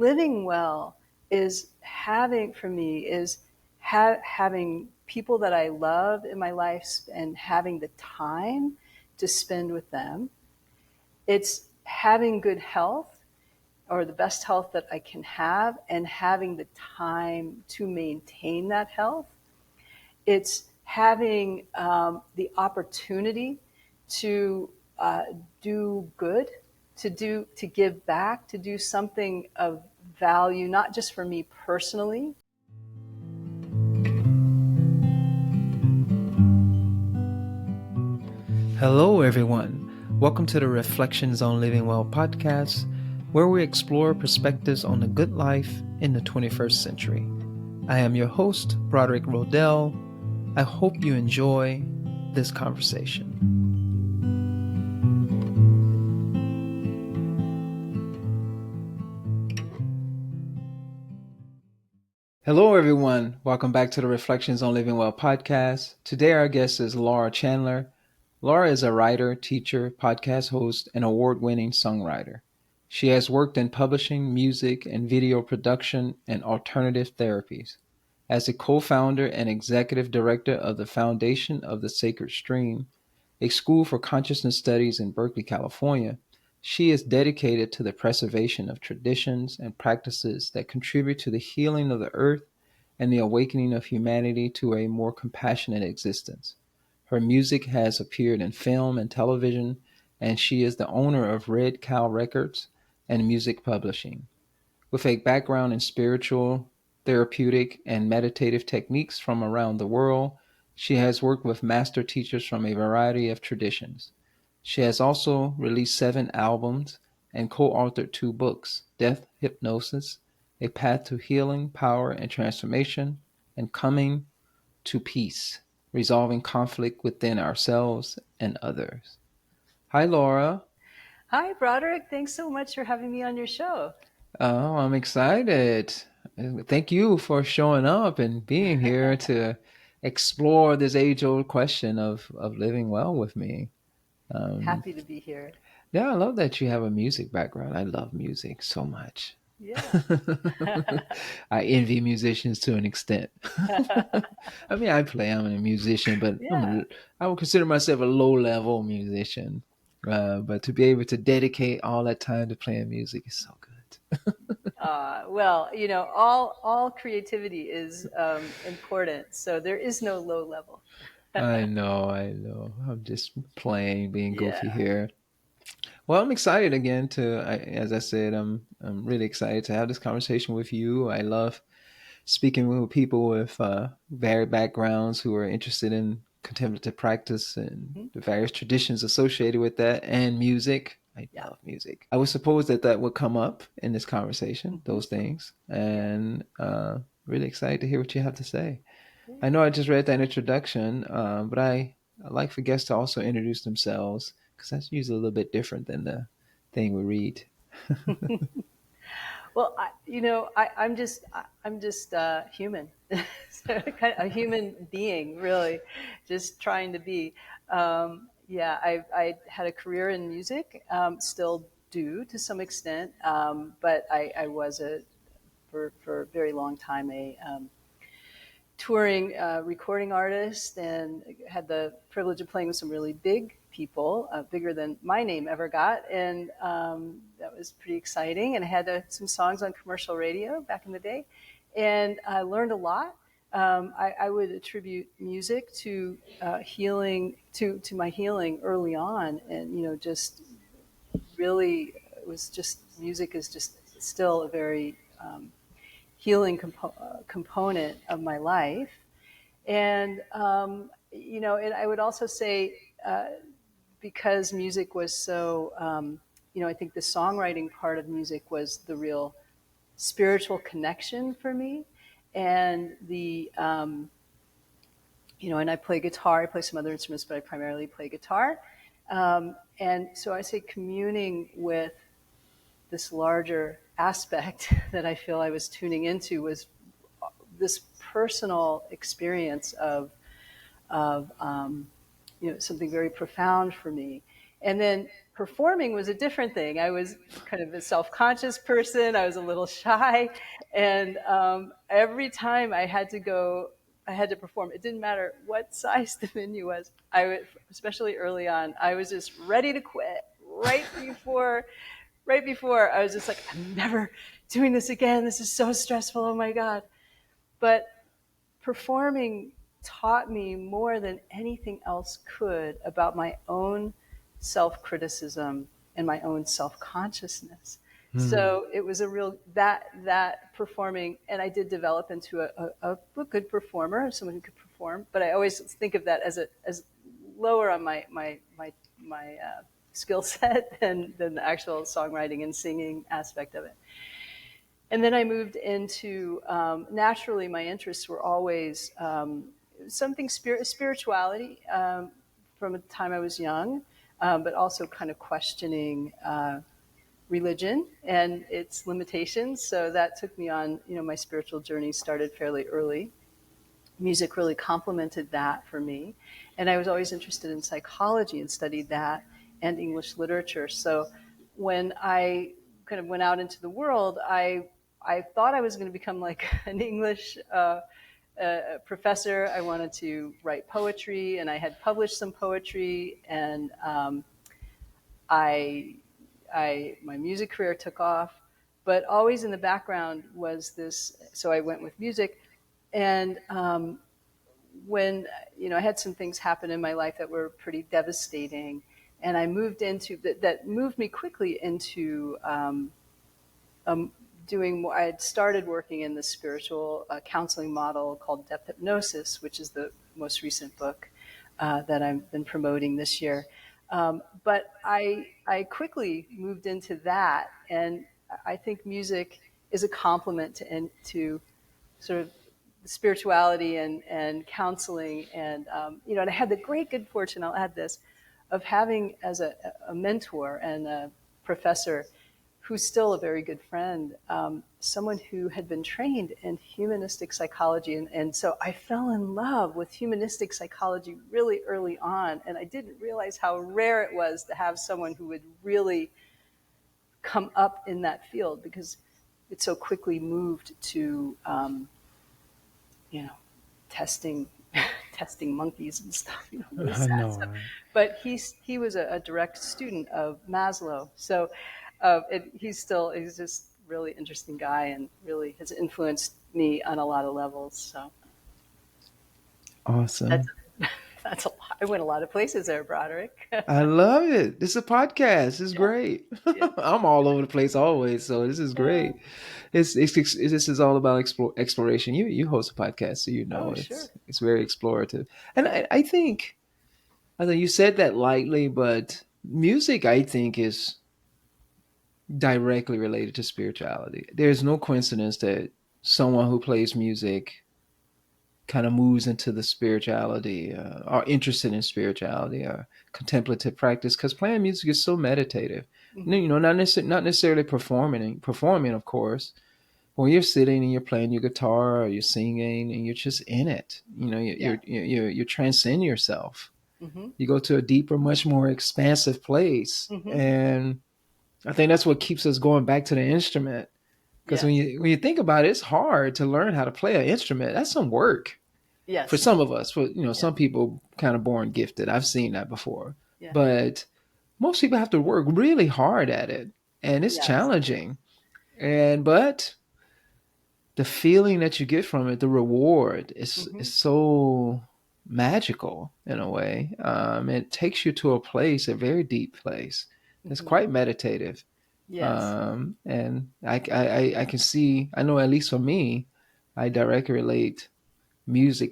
living well is having, for me, is having people that I love in my life and having the time to spend with them. It's having good health, or the best health that I can have, and having the time to maintain that health. It's having the opportunity to do good, to give back, to do something of value, not just for me personally. Hello, everyone. Welcome to the Reflections on Living Well podcast, where we explore perspectives on the good life in the 21st century. I am your host, Broderick. I hope you enjoy this conversation. Hello, everyone. Welcome back to the Reflections on Living Well podcast. Today, our guest is Laura Chandler. Laura is a writer, teacher, podcast host, and award-winning songwriter. She has worked in publishing, music, and video production, and alternative therapies. As a co-founder and executive director of the Foundation of the Sacred Stream, a school for consciousness studies in Berkeley, California, she is dedicated to the preservation of traditions and practices that contribute to the healing of the earth and the awakening of humanity to a more compassionate existence. Her music has appeared in film and television, and she is the owner of Red Cow Records and music publishing. With a background in spiritual, therapeutic, and meditative techniques from around the world, she has worked with master teachers from a variety of traditions. She has also released 7 albums and co-authored 2 books, Death Hypnosis, A Path to Healing, Power, and Transformation, and Coming to Peace, Resolving Conflict Within Ourselves and Others. Hi, Laura. Hi, Broderick. Thanks so much for having me on your show. Oh, I'm excited. Thank you for showing up and being here to explore this age-old question of living well with me. Happy to be here. Yeah, I love that you have a music background. I love music so much. Yeah. I envy musicians to an extent. I mean, I'm a musician, but Yeah. I would consider myself a low-level musician. But to be able to dedicate all that time to playing music is so good. Well, all creativity is important, so there is no low level. I know. I'm just playing, being goofy Yeah. here. Well, I'm excited again as I said, I'm really excited to have this conversation with you. I love speaking with people with varied backgrounds who are interested in contemplative practice and Mhm. the various traditions associated with that and music. I Yeah. love music. I would suppose that would come up in this conversation, Mhm. those things, Yeah. and really excited to hear what you have to say. Great. I know I just read that introduction, but I like for guests to also introduce themselves because that's usually a little bit different than the thing we read. Well, I'm just human, so kind of a human being, really, just trying to be. Yeah, I had a career in music, still do to some extent, but I was for a very long time a touring recording artist, and had the privilege of playing with some really big people, bigger than my name ever got. And that was pretty exciting. And I had some songs on commercial radio back in the day. And I learned a lot. I would attribute music to healing, to my healing early on. And, just really, it was just, music is just still a very healing component of my life. And, and I would also say, because music was so, I think the songwriting part of music was the real spiritual connection for me. And and I play guitar, I play some other instruments, but I primarily play guitar. And so I say communing with this larger aspect that I feel I was tuning into was this personal experience of something very profound for me. And then performing was a different thing. I was kind of a self-conscious person. I was a little shy, and every time I had to perform. It didn't matter what size the venue was. I would, especially early on, I was just ready to quit right before. I was just like, I'm never doing this again. This is so stressful. Oh my god! But performing taught me more than anything else could about my own self criticism and my own self consciousness. Hmm. So it was a real that performing, and I did develop into a good performer, someone who could perform. But I always think of that as lower on my skill set than the actual songwriting and singing aspect of it. And then I moved into naturally. My interests were always something spirituality from the time I was young, but also kind of questioning religion and its limitations. So that took me on. My spiritual journey started fairly early. Music really complemented that for me, and I was always interested in psychology and studied that and English literature. So when I kind of went out into the world, I thought I was going to become like an English professor. I wanted to write poetry, and I had published some poetry, and I, my music career took off, but always in the background was this. So I went with music, and when I had some things happen in my life that were pretty devastating, and I moved into that moved me quickly into um, doing more. I had started working in the spiritual counseling model called depth hypnosis, which is the most recent book that I've been promoting this year. But I quickly moved into that, and I think music is a complement to sort of spirituality and counseling, and I had the great good fortune, I'll add this, of having as a mentor and a professor who's still a very good friend, someone who had been trained in humanistic psychology. And so I fell in love with humanistic psychology really early on. And I didn't realize how rare it was to have someone who would really come up in that field, because it so quickly moved to, you know, testing testing monkeys and stuff, really I sad know, stuff. right? But he was a direct student of Maslow, so he's just really interesting guy and really has influenced me on a lot of levels. So that's Awesome. that's a lot. I went a lot of places there, Broderick. I love it. This is a podcast. It's Yeah, great. yeah. I'm all over the place always, so this is Uh, great. This is all about exploration. You host a podcast, so you know oh, sure. it's very explorative. And I think you said that lightly, but music I think is directly related to spirituality. There's no coincidence that someone who plays music kind of moves into the spirituality or interested in spirituality or contemplative practice, because playing music is so meditative. Hmm. Not necessarily performing, of course. When you're sitting and you're playing your guitar or you're singing and you're just in it, Yeah. you transcend yourself. Hmm. You go to a deeper, much more expansive place, Hmm. and I think that's what keeps us going back to the instrument. Because when Yes. you think about it, it's hard to learn how to play an instrument. That's some work for Yes. some of us. For Yeah. some people, kind of born gifted. I've seen that before, Yeah. but most people have to work really hard at it, and it's Yes. challenging. But the feeling that you get from it, the reward, Hmm. is so magical in a way. It takes you to a place, a very deep place. It's Hmm. quite meditative. Yes. And I can see, I know at least for me, I directly relate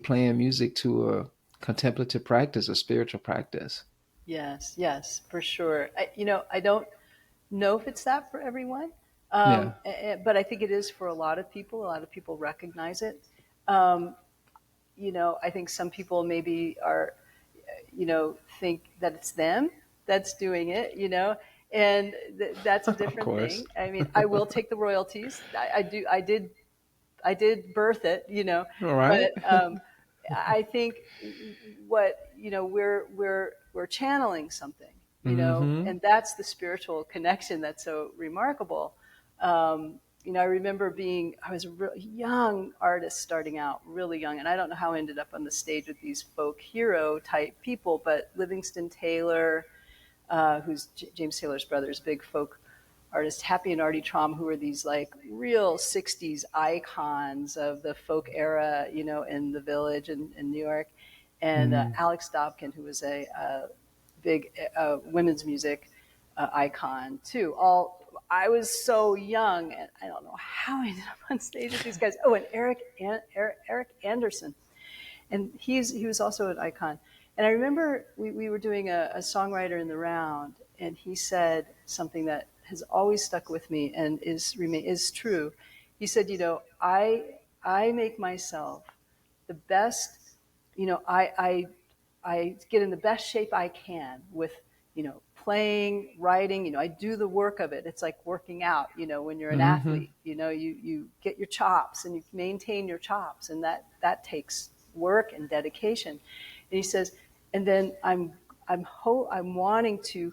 playing music to a contemplative practice, a spiritual practice. Yes. Yes. For sure. I don't know if it's that for everyone, Yeah. but I think it is for a lot of people. A lot of people recognize it. Um, I think some people maybe are, think that it's them that's doing it, and that's a Of different course. thing. I mean, I will take the royalties. I did birth it, All but right. I think what we're channeling something, Mm-hmm. and that's the spiritual connection that's so remarkable. I remember I was a young artist starting out, really young, and I don't know how I ended up on the stage with these folk hero type people, but Livingston Taylor, who's James Taylor's brother, is a big folk artist, Happy and Artie Traum, who were these like real 60s icons of the folk era, in the Village in New York. And Mm-hmm. Alex Dobkin, who was a big women's music icon too. I was so young, and I don't know how I ended up on stage with these guys. Oh, and Eric Anderson, and he was also an icon. And I remember we were doing a songwriter in the round, and he said something that has always stuck with me and is true. He said, I make myself the best, I get in the best shape I can with, playing, writing, I do the work of it. It's like working out, when you're an Mm-hmm. athlete, you get your chops and you maintain your chops, and that takes work and dedication. And he says, and then I'm wanting to,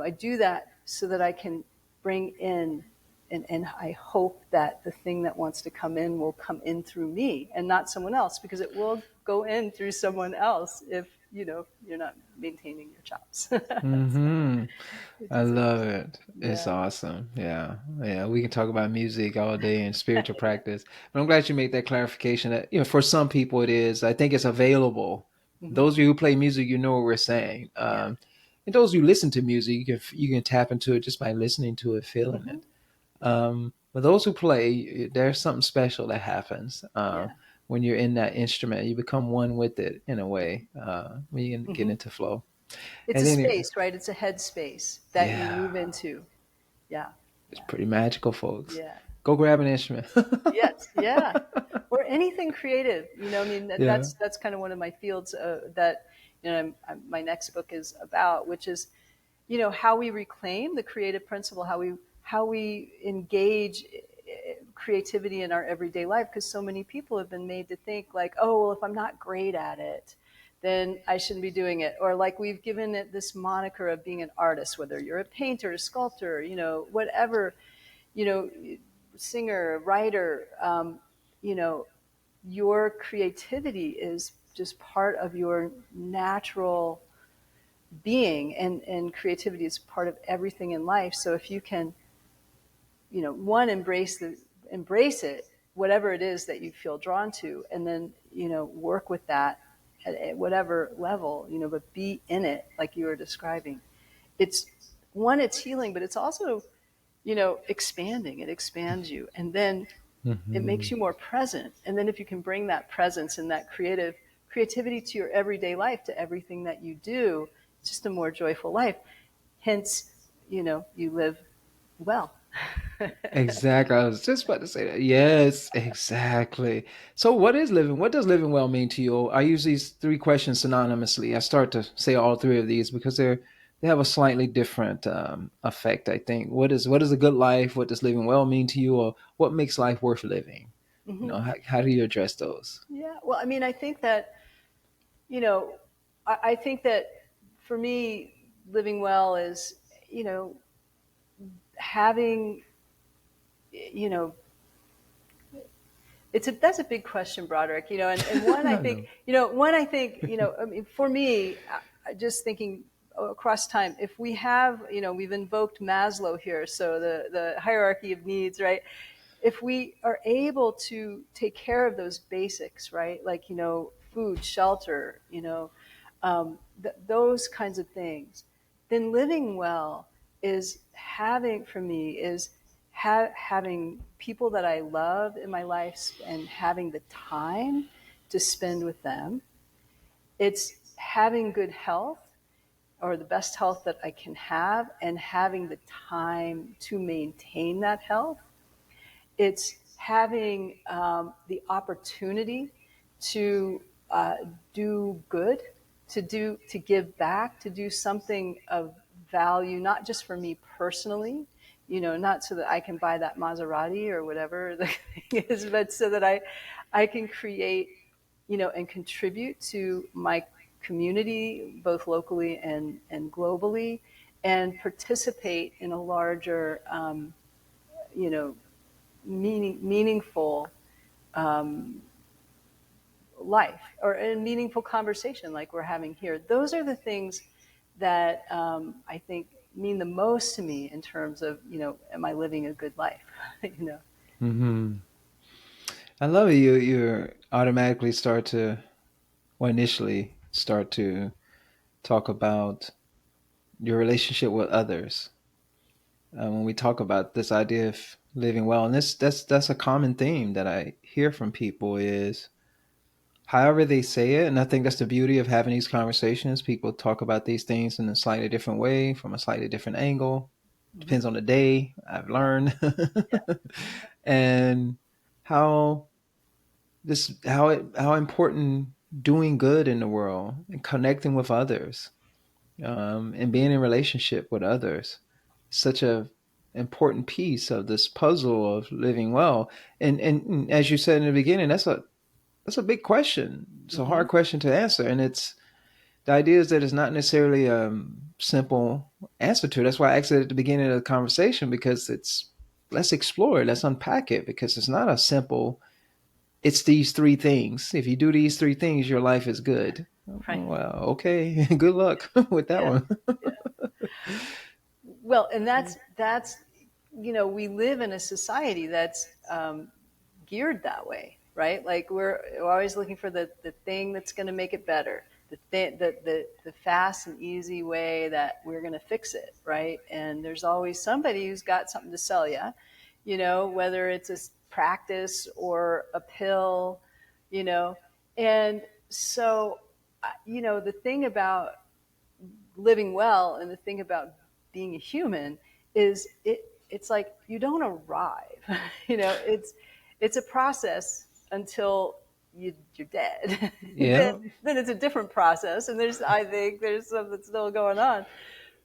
I do that so that I can bring in, and I hope that the thing that wants to come in will come in through me and not someone else, because it will go in through someone else if, you're not maintaining your chops. Mm-hmm. Which I is love interesting. it. It's Yeah. awesome. Yeah. Yeah. We can talk about music all day and spiritual practice. But I'm glad you made that clarification that, for some people it is. I think it's available. Hmm. Those of you who play music, you know what we're saying. Yeah. And those who listen to music, you can tap into it just by listening to it, feeling Hmm. it. But those who play, there's something special that happens Yeah. when you're in that instrument. You become one with it in a way when you get Hmm. into flow. It's And a then, space, right? It's a head space that you yeah, move into. Yeah. it's Yeah. pretty magical, folks. Yeah. Go grab an instrument. Yes. Yeah. Or anything creative. I mean, Yeah. that's kind of one of my fields that, my next book is about, which is, how we reclaim the creative principle, how we engage creativity in our everyday life, because so many people have been made to think like, oh, well, if I'm not great at it, then I shouldn't be doing it. Or like we've given it this moniker of being an artist, whether you're a painter, a sculptor, whatever, you know, singer, writer, you know, your creativity is just part of your natural being, and creativity is part of everything in life. So if you can, one, embrace it, whatever it is that you feel drawn to, and then, work with that at whatever level, but be in it like you were describing. It's it's healing, but it's also, expanding. It expands you. And then it Hmm. makes you more present. And then if you can bring that presence and that creativity to your everyday life, to everything that you do, it's just a more joyful life. Hence, you live well. Exactly. I was just about to say that. Yes, exactly. So, what is living? What does living well mean to you? I use these three questions synonymously. I start to say all three of these because they have a slightly different effect. I think. What is a good life? What does living well mean to you? Or what makes life worth living? Hmm. How do you address those? Yeah. Well, I mean, I think that, you know, I think that for me, living well is, having, you know, that's a big question, Broderick. And one I No, think, no. I mean, for me, just thinking across time, if we have, we've invoked Maslow here, so the hierarchy of needs, right? If we are able to take care of those basics, right? Like, food, shelter, those kinds of things, then living well is having, for me, is having people that I love in my life and having the time to spend with them. It's having good health, or the best health that I can have, and having the time to maintain that health. It's having the opportunity to do good, to give back, to do something of value, not just for me personally, not so that I can buy that Maserati or whatever the thing is, but so that I can create, and contribute to my community, both locally and globally, and participate in a larger, you know, meaningful life or a meaningful conversation like we're having here. Those are the things that I think mean the most to me in terms of, am I living a good life? you know. Hmm. I love it. You automatically start to, or initially start to talk about your relationship with others. When we talk about this idea of living well, and that's a common theme that I hear from people is however they say it, and I think that's the beauty of having these conversations. People talk about these things in a slightly different way, from a slightly different angle. Mm-hmm. Depends on the day, I've Yeah, learned. yeah. And how how important doing good in the world and connecting with others, and being in relationship with others, such a important piece of this puzzle of living well. And as you said in the beginning, that's a big question. It's a Mm-hmm. hard question to answer, and it's the idea is that it's not necessarily a simple answer to it. That's why I asked it at the beginning of the conversation, because it's let's explore it, let's unpack it, because it's not a simple. It's these three things. If you do these three things, your life is good. Right. Well, okay, good luck with that Yeah, one. yeah. Well, and that's we live in a society that's geared that way, right? Like we're always looking for the thing that's going to make it better, the fast and easy way that we're going to fix it, right? And there's always somebody who's got something to sell you, whether it's a practice or a pill, you know. And so, the thing about living well and the thing about being a human is it's like you don't arrive. It's a process until you're dead. then Yeah, then it's a different process, and I think there's something still going on,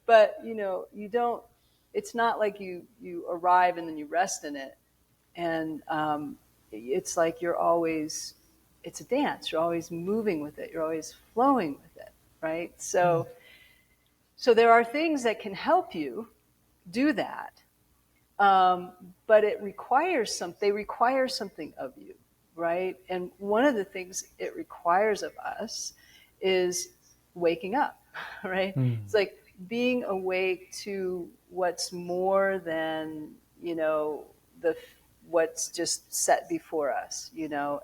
but you don't. It's not like you arrive and then you rest in it, and it's like you're always. It's a dance. You're always moving with it. You're always flowing with it, right? So there are things that can help you do that, but it requires they require something of you, right? And one of the things it requires of us is waking up, right? It's mm. like being awake to what's more than the what's just set before us,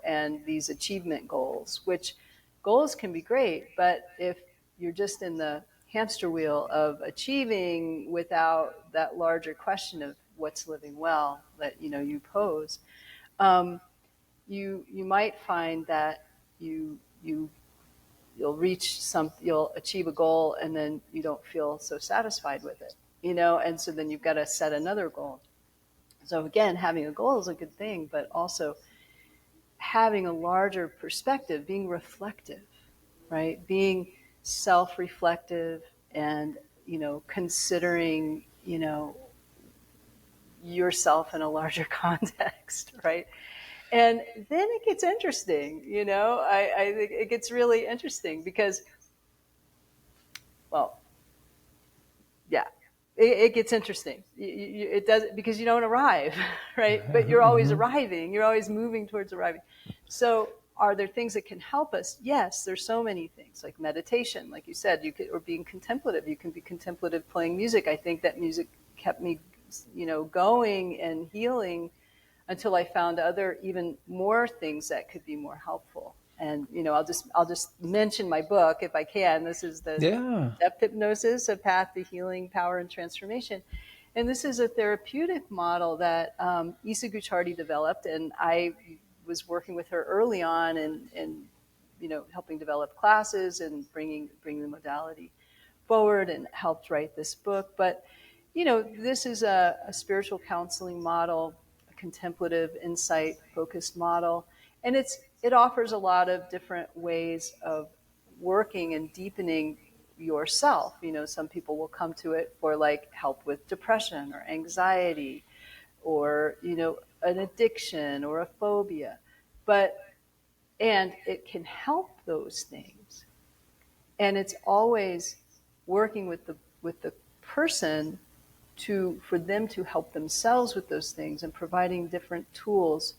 and these achievement goals, which goals can be great, but if you're just in the hamster wheel of achieving without that larger question of what's living well that you pose, um, you might find that you you'll achieve a goal and then you don't feel so satisfied with it, and so then you've got to set another goal. So again, having a goal is a good thing, but also having a larger perspective, being reflective, right? Being self-reflective and, considering, yourself in a larger context, right? And then it gets interesting, I think it gets really interesting because, well, yeah, it gets interesting. It does, because you don't arrive, right? But you're always Mhm. arriving. You're always moving towards arriving. So, are there things that can help us? Yes, there's so many things, like meditation, like you said, or being contemplative. You can be contemplative playing music. I think that music kept me, going and healing until I found other, even more things that could be more helpful. And I'll just mention my book if I can. This is the Yeah. Depth Hypnosis: A Path to Healing, Power, and Transformation. And this is a therapeutic model that Isa Gucciardi developed, and I was working with her early on, and helping develop classes and bringing the modality forward, and helped write this book. But this is a spiritual counseling model, a contemplative, insight focused model, and it offers a lot of different ways of working and deepening yourself. Some people will come to it for like help with depression or anxiety, or an addiction or a phobia, but and it can help those things, And it's always working with the person for them to help themselves with those things and providing different tools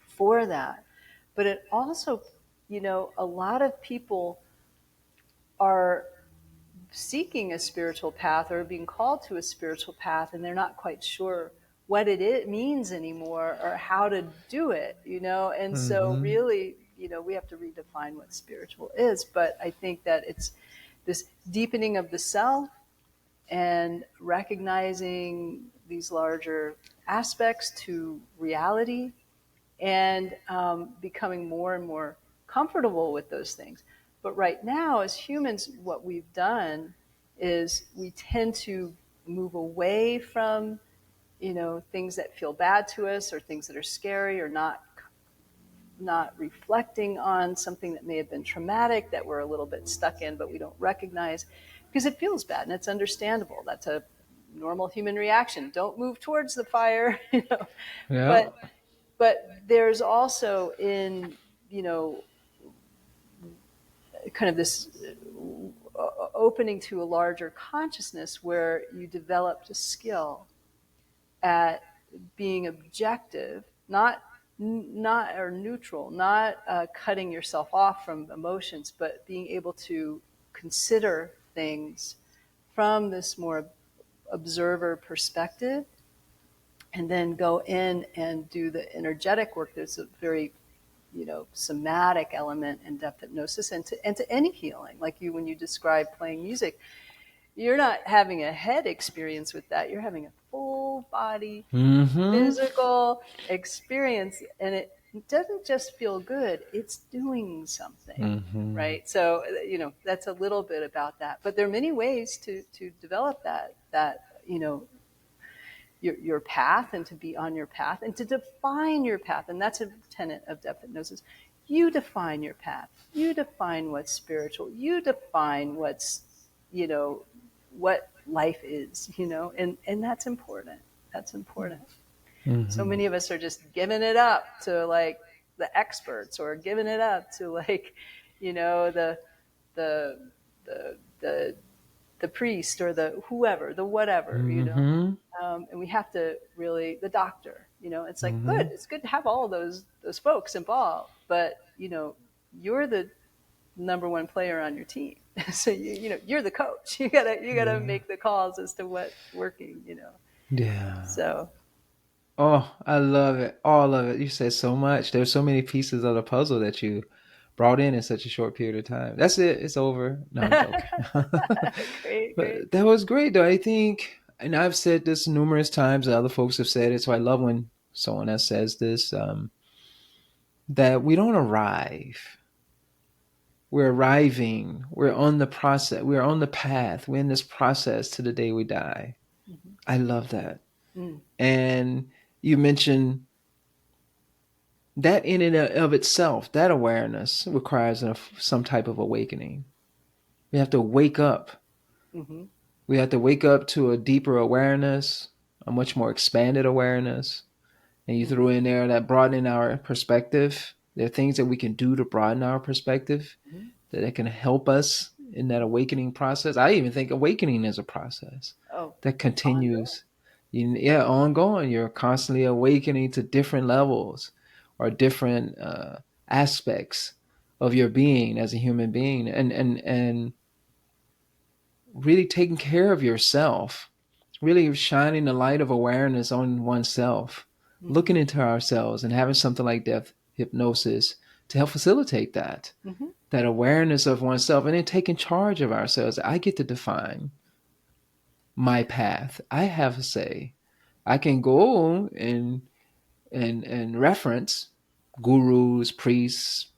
for that. But it also, a lot of people are seeking a spiritual path or being called to a spiritual path, and they're not quite sure what it means anymore or how to do it, and so Mm-hmm. really, we have to redefine what spiritual is. But I think that it's this deepening of the self and recognizing these larger aspects to reality, and becoming more and more comfortable with those things. But right now, as humans, what we've done is we tend to move away from, things that feel bad to us or things that are scary, or not reflecting on something that may have been traumatic that we're a little bit stuck in, but we don't recognize, because it feels bad and it's understandable. That's a normal human reaction. Don't move towards the fire, Yeah. But there's also in, you know, kind of this opening to a larger consciousness where you developed a skill at being objective, not or neutral, not cutting yourself off from emotions, but being able to consider things from this more observer perspective, and then go in and do the energetic work. There's a very, somatic element in depth hypnosis, and to any healing. Like when you describe playing music, you're not having a head experience with that. You're having a full body Mm-hmm. physical experience, and it doesn't just feel good, it's doing something, Mm-hmm. right? So that's a little bit about that. But there are many ways to develop that your path, and to be on your path, and to define your path. And that's a tenet of depth hypnosis. You define your path, you define what's spiritual, you define what's, you know what life is, and that's important. That's important. So Mm-hmm. many of us are just giving it up to like the experts, or giving it up to like, the the the the the priest, or the whoever, the whatever, Mm-hmm. and we have to really, the doctor, it's like Mm-hmm. good. It's good to have all those folks involved, but you're the number one player on your team. So you're the coach. You gotta Yeah. make the calls as to what's working. Yeah. So Oh, I love it. All of it. You said so much. There's so many pieces of the puzzle that you brought in such a short period of time. That's it. It's over. No, I'm joking. great, great. But that was great, though. I think, and I've said this numerous times, and other folks have said it, so I love when someone else says this, that we don't arrive. We're arriving. We're on the process. We're on the path. We're in this process to the day we die. Mm-hmm. I love that. Mm. And you mentioned that in and of itself, that awareness requires some type of awakening. We have to wake up. Mm-hmm. We have to wake up to a deeper awareness, a much more expanded awareness. And you threw Mm-hmm. in there that broadening our perspective. There are things that we can do to broaden our perspective Mm-hmm. that can help us in that awakening process. I even think awakening is a process Oh, that ongoing. continues. Yeah, ongoing. You're constantly awakening to different levels or different aspects of your being as a human being, and really taking care of yourself, really shining the light of awareness on oneself, Mm-hmm. looking into ourselves, and having something like death hypnosis to help facilitate Mm-hmm. that awareness of oneself, and then taking charge of ourselves. I get to define my path. I have a say. I can go and reference gurus, priests,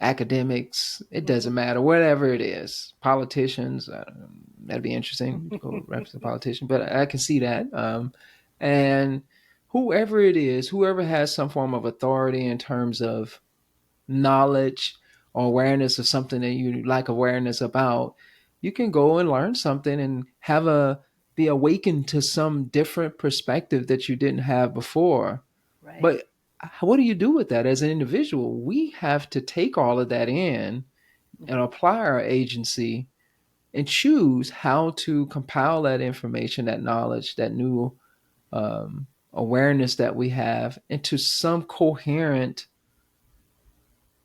academics. It Mm-hmm. doesn't matter, whatever it is. Politicians. That'd be interesting to go reference a politician, but I can see that. And whoever it is, whoever has some form of authority in terms of knowledge or awareness of something that you like awareness about, you can go and learn something and be awakened to some different perspective that you didn't have before. Right. But what do you do with that as an individual? We have to take all of that in and apply our agency and choose how to compile that information, that knowledge, that new awareness that we have into some coherent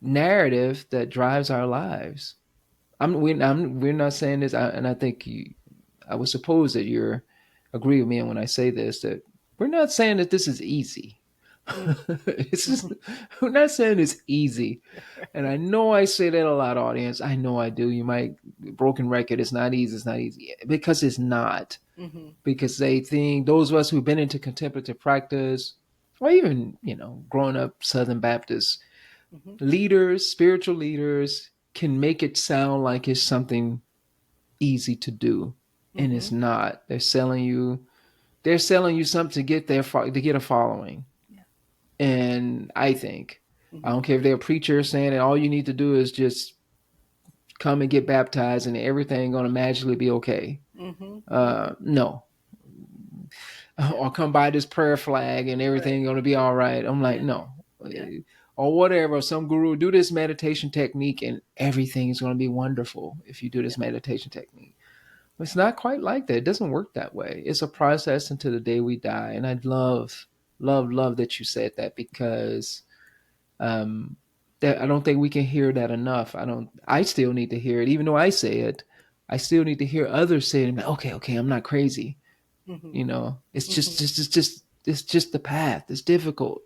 narrative that drives our lives. We're not saying this, and I think I would suppose that you're agree with me when I say this, that we're not saying that this is easy. Mm. It's just, we're not saying it's easy. And I know I say that a lot, audience. I know I do. You might broken record. It's not easy. It's not easy because it's not. Mm-hmm. Because they think those of us who've been into contemplative practice, or even growing up Southern Baptist Mm-hmm. leaders, spiritual leaders, can make it sound like it's something easy to do, and Mm-hmm. it's not. They're selling you something to get to get a following. Yeah. And I Mm-hmm. don't care if they're a preacher saying that all you need to do is just come and get baptized and everything going to magically be okay. Mm-hmm. No. Yeah. Or come by this prayer flag and Right. everything going to be all right. I'm like, Yeah. no. Yeah. Or whatever. Some guru do this meditation technique and everything's going to be wonderful if you do Yeah. this meditation technique. It's not quite like that. It doesn't work that way. It's a process until the day we die. And I love, love, love that you said that, because um, that I don't think we can hear that enough. I still need to hear it. Even though I say it, I still need to hear others say it. Okay, okay, I'm not crazy. Mm-hmm. It's Mm-hmm. just the path. It's difficult.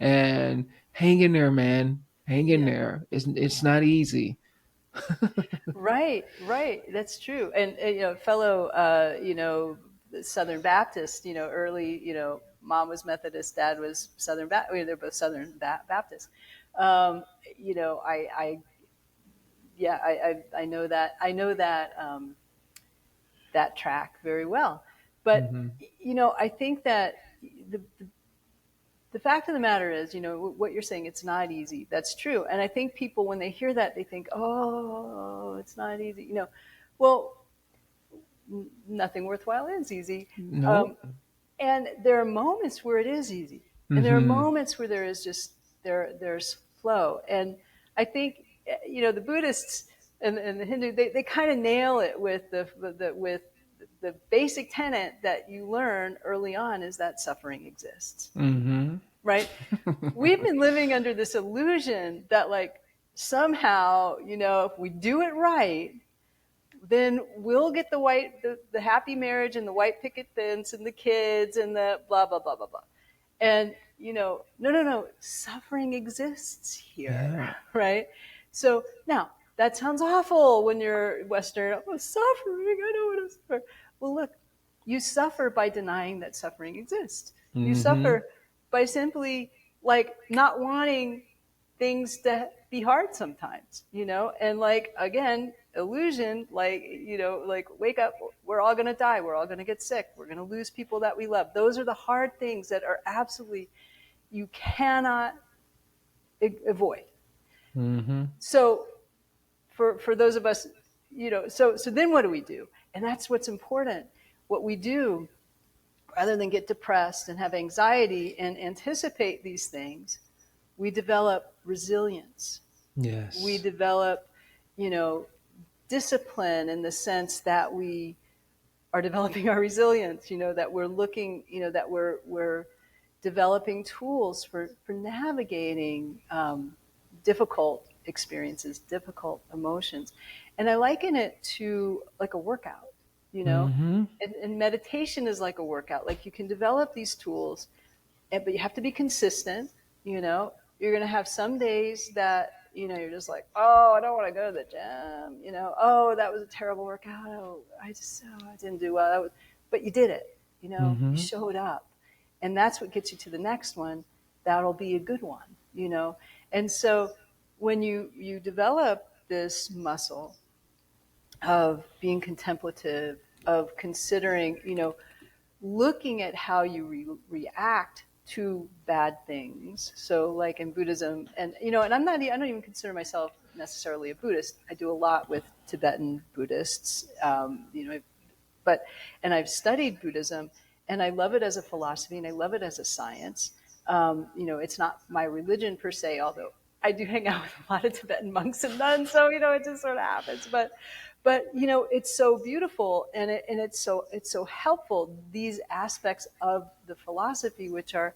And hang in there, man. Hang in Yeah. there. It's not easy. Right, right. That's true. And fellow, Southern Baptist. Early, mom was Methodist, dad was Southern Baptist. They're both Southern Baptist. Um, yeah, I know that. I know that that track very well. But Mm-hmm. I think that the fact of the matter is, what you're saying, it's not easy. That's true. And I think people, when they hear that, they think, oh, it's not easy. Well, nothing worthwhile is easy. No. Um, and there are moments where it is easy. And there are Mm-hmm. moments where there is just, there's flow. And I think, the Buddhists and the Hindu, they kind of nail it with with the basic tenet that you learn early on is that suffering exists, Mm-hmm. right? We've been living under this illusion that like somehow, if we do it right, then we'll get the happy marriage and the white picket fence and the kids and the blah blah blah blah blah. And no, suffering exists here, Yeah. right? So now that sounds awful when you're Western. Oh, suffering! I don't want to suffer. Well, look, you suffer by denying that suffering exists. You Mm-hmm. suffer by simply like not wanting things to be hard sometimes, and like again, illusion, like, like wake up, we're all going to die, we're all going to get sick, we're going to lose people that we love. Those are the hard things that are absolutely, you cannot avoid. Mm-hmm. So for those of us, so then what do we do? And that's what's important. What we do, rather than get depressed and have anxiety and anticipate these things, we develop resilience. We Yes. develop, you know, discipline in the sense that we are developing our resilience, that we're looking, that we're developing tools for navigating difficult experiences, difficult emotions. And I liken it to like a workout, you know, Mm-hmm. and meditation is like a workout. Like you can develop these tools, but you have to be consistent. You're going to have some days that you're just like, oh, I don't want to go to the gym. Oh, that was a terrible workout. Oh, I didn't do well. But you did it. You Mm-hmm. showed up, and that's what gets you to the next one. That'll be a good one. And so when you develop this muscle of being contemplative, of considering, looking at how you react to bad things. So like in Buddhism, and I don't even consider myself necessarily a Buddhist. I do a lot with Tibetan Buddhists, and I've studied Buddhism, and I love it as a philosophy, and I love it as a science. It's not my religion per se, although I do hang out with a lot of Tibetan monks and nuns, so it just sort of happens. But it's so beautiful, and it's so helpful. These aspects of the philosophy, which are,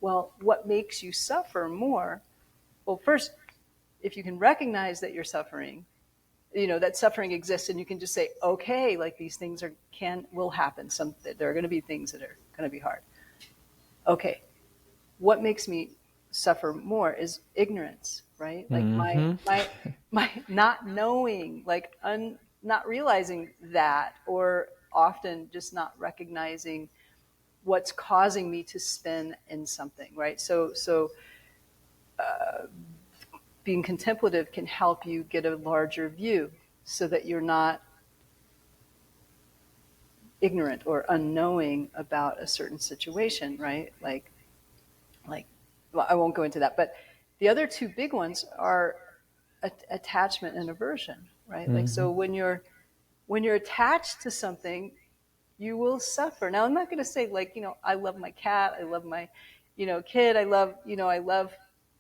well, what makes you suffer more? Well, first, if you can recognize that you're suffering, that suffering exists, and you can just say, okay, like these things will happen. There are going to be things that are going to be hard. Okay, what makes me suffer more is ignorance, right? Like my not knowing, like not realizing that, or often just not recognizing what's causing me to spin in something, right? So being contemplative can help you get a larger view so that you're not ignorant or unknowing about a certain situation, right? Like, well, I won't go into that, but the other two big ones are attachment and aversion, right? Like, so when you're attached to something, you will suffer. Now, I'm not going to say, like, I love my cat, I love my, kid, I love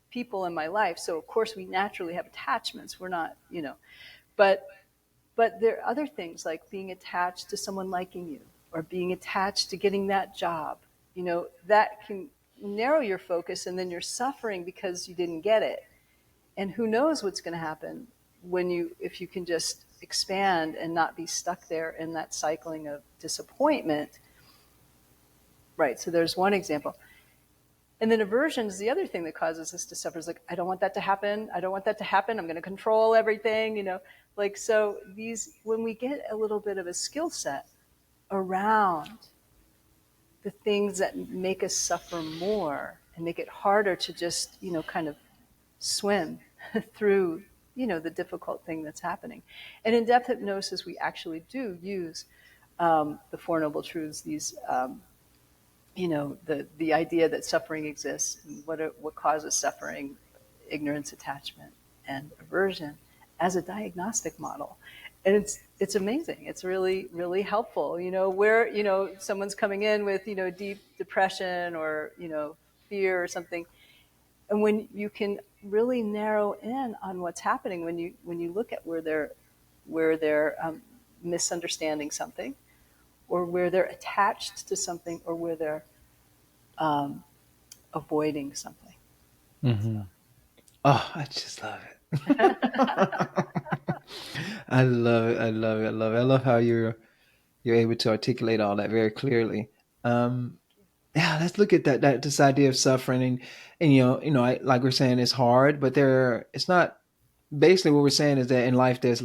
people in my life. So of course we naturally have attachments. We're not, but there are other things, like being attached to someone liking you, or being attached to getting that job, that can narrow your focus, and then you're suffering because you didn't get it. And who knows what's going to happen if you can just expand and not be stuck there in that cycling of disappointment. Right. So there's one example. And then aversion is the other thing that causes us to suffer. It's like, I don't want that to happen. I don't want that to happen. I'm going to control everything, like, so when we get a little bit of a skill set around the things that make us suffer more and make it harder to just, kind of swim through, the difficult thing that's happening. And in depth hypnosis, we actually do use the Four Noble Truths, these, the idea that suffering exists, and what causes suffering, ignorance, attachment, and aversion, as a diagnostic model. And it's amazing. It's really, really helpful. Where, someone's coming in with, deep depression or, fear or something. And when you can really narrow in on what's happening, when you look at where they're misunderstanding something, or where they're attached to something, or where they're avoiding something. Mm-hmm. Oh, I just love it. I love it. I love it. I love it. I love how you're able to articulate all that very clearly. Yeah, let's look at this idea of suffering, and like we're saying, it's hard, but it's not. Basically, what we're saying is that in life there's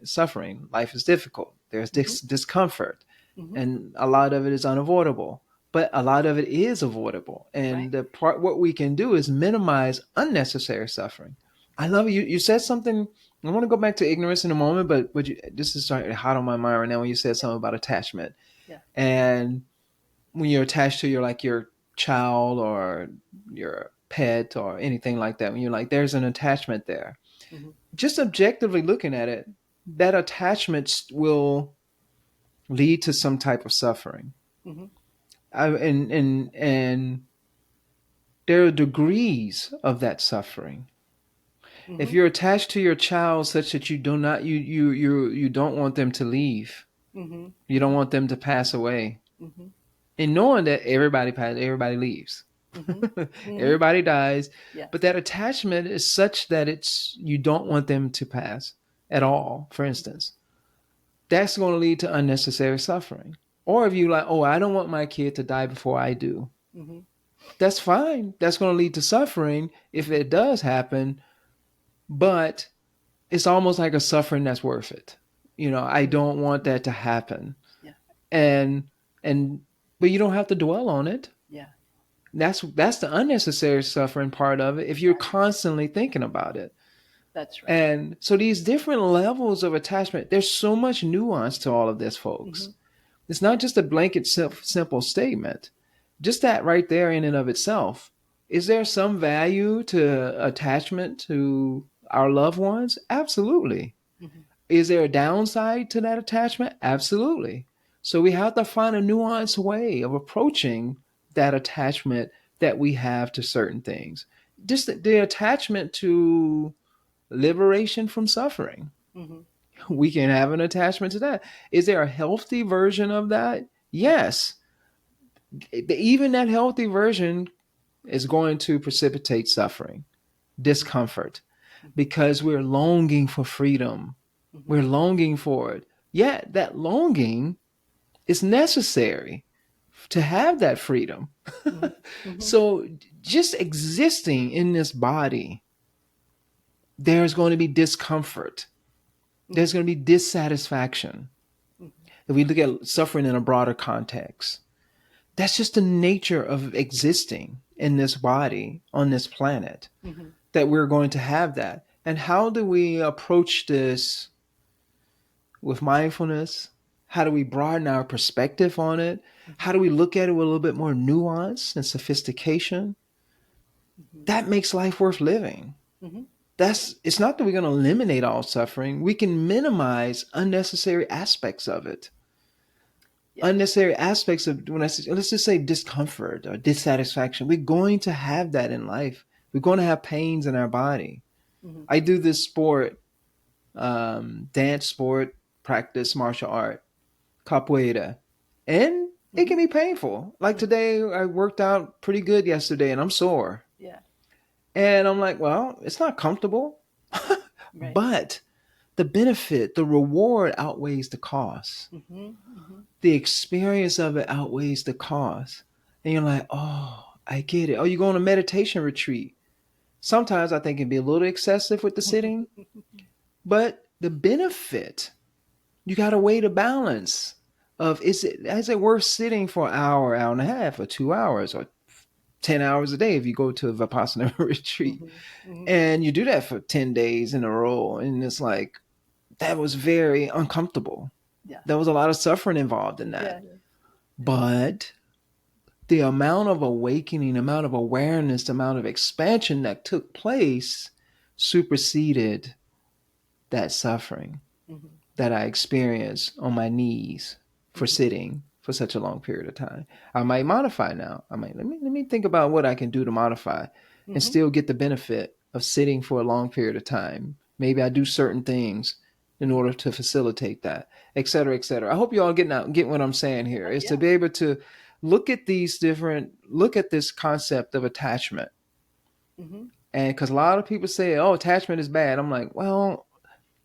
suffering. Life is difficult. There's discomfort, and a lot of it is unavoidable. But a lot of it is avoidable, and what we can do is minimize unnecessary suffering. I love you. You said something. I want to go back to ignorance in a moment, but this is starting hot on my mind right now when you said something about attachment, and when you're attached to your child or your pet or anything like that, when you're like, there's an attachment there. Just objectively looking at it, that attachment will lead to some type of suffering. And there are degrees of that suffering. If you're attached to your child such that you don't want them to leave, you don't want them to pass away, and knowing that everybody leaves, everybody dies, but that attachment is such that you don't want them to pass at all. For instance, that's going to lead to unnecessary suffering. Or if you like, oh, I don't want my kid to die before I do, that's fine. That's going to lead to suffering if it does happen, but it's almost like a suffering that's worth it. I don't want that to happen, and but you don't have to dwell on it. That's the unnecessary suffering part of it if you're constantly thinking about it. That's right. And so these different levels of attachment, there's so much nuance to all of this, folks. It's not just a blanket simple statement. Just that right there in and of itself. Is there some value to attachment to our loved ones? Absolutely. Is there a downside to that attachment? Absolutely. So we have to find a nuanced way of approaching that attachment that we have to certain things. just the attachment to liberation from suffering. Mm-hmm. We can have an attachment to that. Is there a healthy version of that? Yes. Even that healthy version is going to precipitate suffering, discomfort, because we're longing for freedom. Mm-hmm. We're longing for it. Yet that longing is necessary to have that freedom. Mm-hmm. Mm-hmm. So just existing in this body, there's going to be discomfort. There's going to be dissatisfaction. Mm-hmm. If we look at suffering in a broader context, that's just the nature of existing in this body on this planet, Mm-hmm. that we're going to have that. And how do we approach this with mindfulness? How do we broaden our perspective on it? Mm-hmm. How do we look at it with a little bit more nuance and sophistication? Mm-hmm. That makes life worth living. Mm-hmm. It's not that we're going to eliminate all suffering. We can minimize unnecessary aspects of it. Yeah. Unnecessary aspects of, when I say, let's just say discomfort or dissatisfaction. We're going to have that in life. We're going to have pains in our body. Mm-hmm. I do this sport, dance sport, practice martial art, capoeira, and it Mm-hmm. can be painful. Like Mm-hmm. today, I worked out pretty good yesterday, and I'm sore. Yeah. And I'm like, well, it's not comfortable, Right. but the benefit, the reward outweighs the cost. Mm-hmm. Mm-hmm. The experience of it outweighs the cost. And you're like, oh, I get it. Oh, you go on a meditation retreat. Sometimes I think it can be a little excessive with the sitting, but the benefit, you got to weigh the balance of, is it worth sitting for an hour, hour and a half, or 2 hours, or 10 hours a day if you go to a Vipassana retreat. Mm-hmm. Mm-hmm. And you do that for 10 days in a row. And it's like, that was very uncomfortable. Yeah. There was a lot of suffering involved in Yeah. that. But the amount of awakening, amount of awareness, the amount of expansion that took place superseded that suffering Mm-hmm. that I experienced on my knees for Mm-hmm. sitting for such a long period of time. I might modify now. I might let me think about what I can do to modify and Mm-hmm. still get the benefit of sitting for a long period of time. Maybe I do certain things in order to facilitate that, et cetera, et cetera. I hope you all get what I'm saying here, is to Yeah. be able to look at this concept of attachment. Mm-hmm. And because a lot of people say, oh, attachment is bad. I'm like, well,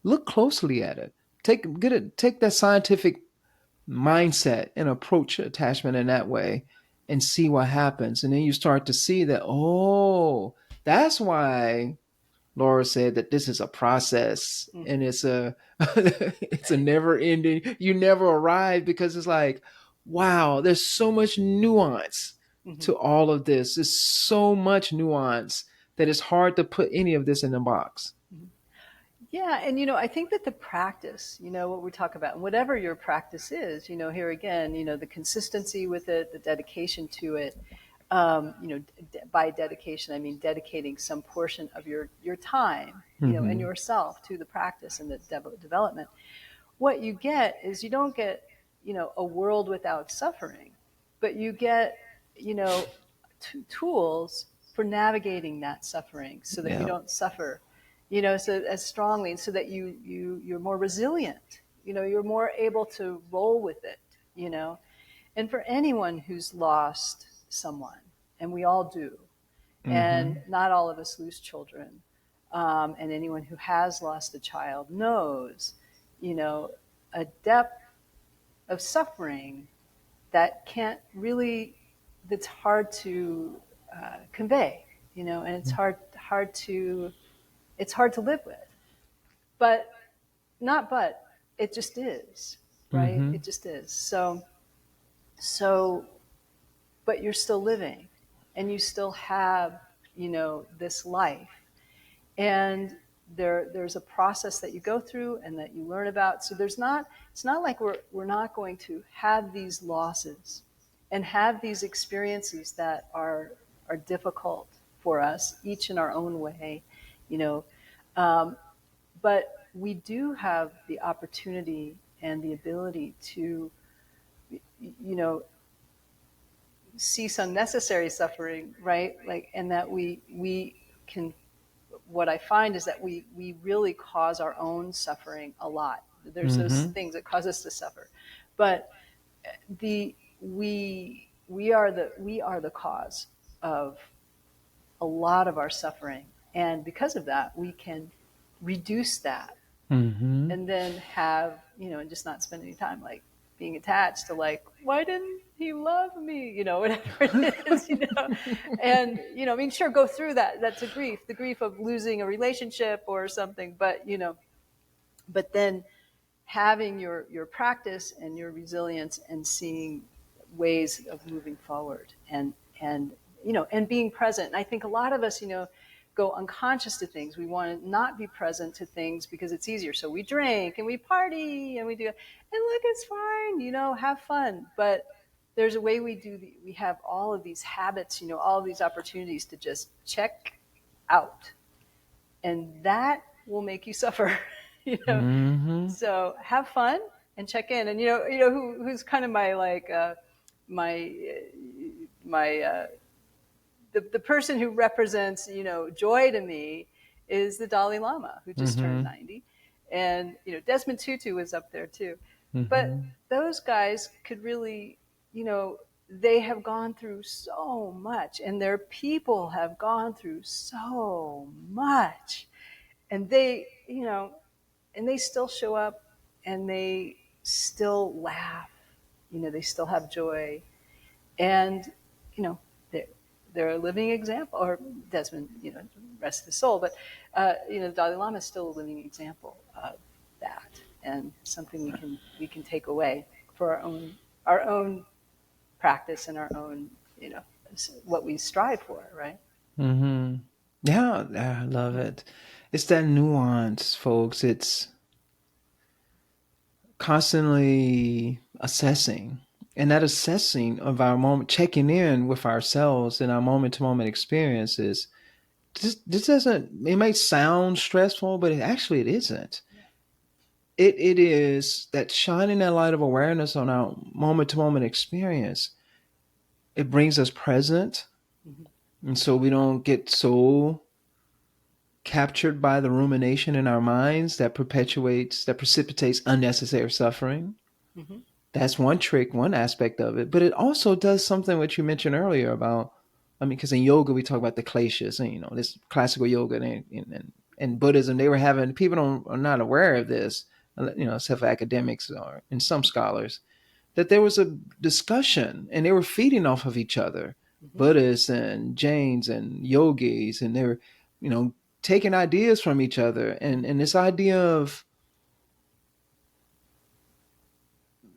look closely at it. Take that scientific mindset and approach attachment in that way and see what happens. And then you start to see that, oh, that's why Laura said that this is a process, and Mm-hmm. it's a it's a never ending. You never arrive, because it's like, wow, there's so much nuance Mm-hmm. to all of this. There's so much nuance that it's hard to put any of this in a box. Mm-hmm. Yeah, and I think that the practice, what we talk about, and whatever your practice is, here again, the consistency with it, the dedication to it, by dedication, I mean dedicating some portion of your time, and Mm-hmm. yourself to the practice and the development. What you get is you don't get, a world without suffering, but you get, you know, tools for navigating that suffering so that you Yeah. don't suffer, so as strongly, so that you're more resilient, you're more able to roll with it, you know. And for anyone who's lost someone, and we all do, and Mm-hmm. not all of us lose children, and anyone who has lost a child knows, a depth of suffering that can't really, that's hard to convey, and it's hard to live with. But not but it just is, right? Mm-hmm. It just is. So but you're still living, and you still have, this life, and there's a process that you go through and that you learn about. So it's not like we're not going to have these losses and have these experiences that are difficult for us, each in our own way, you know. Um, but we do have the opportunity and the ability to, you know, cease unnecessary suffering, right? Like, and that we can, what I find is that we really cause our own suffering a lot. There's those Mm-hmm. things that cause us to suffer, but the we are the cause of a lot of our suffering, and because of that, we can reduce that, Mm-hmm. and then have, and just not spend any time like being attached to like, why didn't he love me, whatever it is, and I mean, sure, go through that. That's a grief, the grief of losing a relationship or something, but then having your practice and your resilience and seeing ways of moving forward, and being present. And I think a lot of us, go unconscious to things. We want to not be present to things because it's easier. So we drink and we party and we do, and look, it's fine, have fun. But there's a way we have all of these habits, all of these opportunities to just check out, and that will make you suffer. you know Mm-hmm. so have fun and check in. And who's kind of my like my my the person who represents joy to me is the Dalai Lama, who just turned Mm-hmm. 90, and Desmond Tutu was up there too. But Mm-hmm. those guys could really, they have gone through so much, and their people have gone through so much, and they still show up, and they still laugh, they still have joy, and you know they're, they're a living example. Or Desmond, rest his soul, but the Dalai Lama is still a living example of that, and something we can take away for our own practice and our own, what we strive for, right? Mm-hmm. Yeah, I love it. It's that nuance, folks. It's constantly assessing. And that assessing of our moment, checking in with ourselves and our moment to moment experiences, this doesn't, it may sound stressful, but it isn't. It is that shining that light of awareness on our moment to moment experience. It brings us present. Mm-hmm. And so we don't get so captured by the rumination in our minds that precipitates unnecessary suffering. Mm-hmm. That's one trick, one aspect of it. But it also does something which you mentioned earlier about, I mean, because in yoga we talk about the kleshas, and this classical yoga and Buddhism, they were having, people are not aware of this, except for academics or and some scholars, that there was a discussion and they were feeding off of each other, Mm-hmm. Buddhists and Jains and yogis, and they were, you know, taking ideas from each other, and this idea of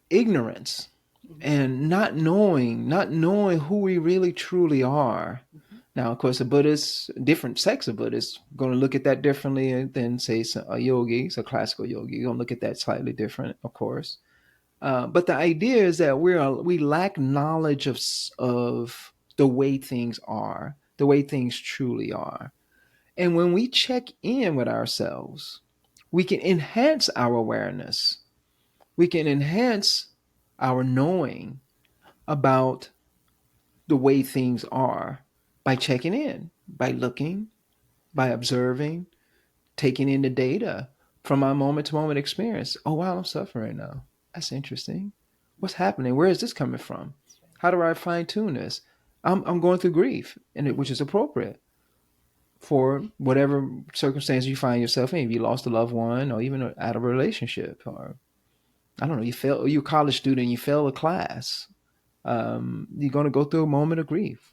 ignorance Mm-hmm. and not knowing who we really truly are. Mm-hmm. Now, of course, a Buddhist, different sects of Buddhists, going to look at that differently than, say, a yogi, a classical yogi. You're going to look at that slightly different, of course. But the idea is that we lack knowledge of the way things are, the way things truly are. And when we check in with ourselves, we can enhance our awareness. We can enhance our knowing about the way things are by checking in, by looking, by observing, taking in the data from our moment to moment experience. Oh, wow, I'm suffering now. That's interesting. What's happening? Where is this coming from? That's right. How do I fine tune this? I'm going through grief, which is appropriate for whatever circumstance you find yourself in. If you lost a loved one, or even out of a relationship, or I don't know, you're a college student, you fail a class. You're going to go through a moment of grief,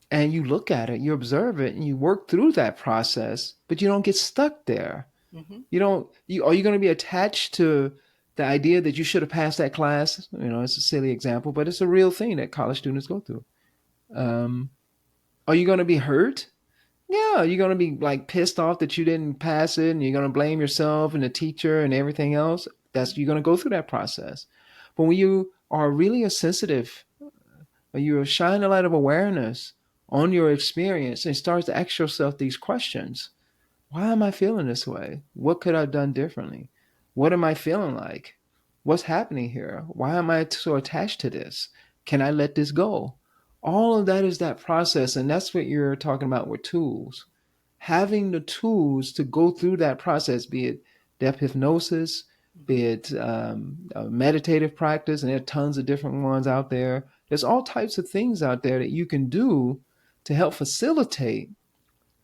and you look at it, you observe it, and you work through that process, but you don't get stuck there. Mm-hmm. You don't. Are you going to be attached to the idea that you should have passed that class? It's a silly example, but it's a real thing that college students go through. Um, are you going to be hurt? Yeah, you're going to be like pissed off that you didn't pass it, and you're going to blame yourself and the teacher and everything else. You're going to go through that process. But when you are really a sensitive, or you shine a light of awareness on your experience and start to ask yourself these questions: why am I feeling this way? What could I have done differently? What am I feeling like? What's happening here? Why am I so attached to this? Can I let this go? All of that is that process. And that's what you're talking about with tools. Having the tools to go through that process, be it depth hypnosis, be it a meditative practice, and there are tons of different ones out there. There's all types of things out there that you can do to help facilitate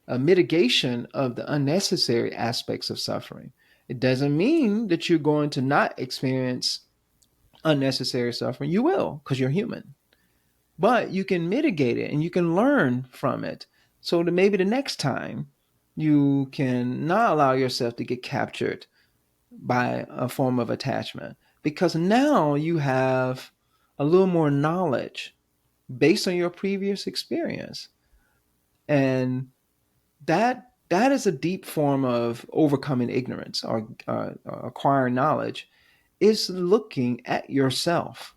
a mitigation of the unnecessary aspects of suffering. It doesn't mean that you're going to not experience unnecessary suffering. You will, because you're human. But you can mitigate it and you can learn from it. So that maybe the next time you can not allow yourself to get captured by a form of attachment. Because now you have a little more knowledge based on your previous experience. And that is a deep form of overcoming ignorance or acquiring knowledge, is looking at yourself,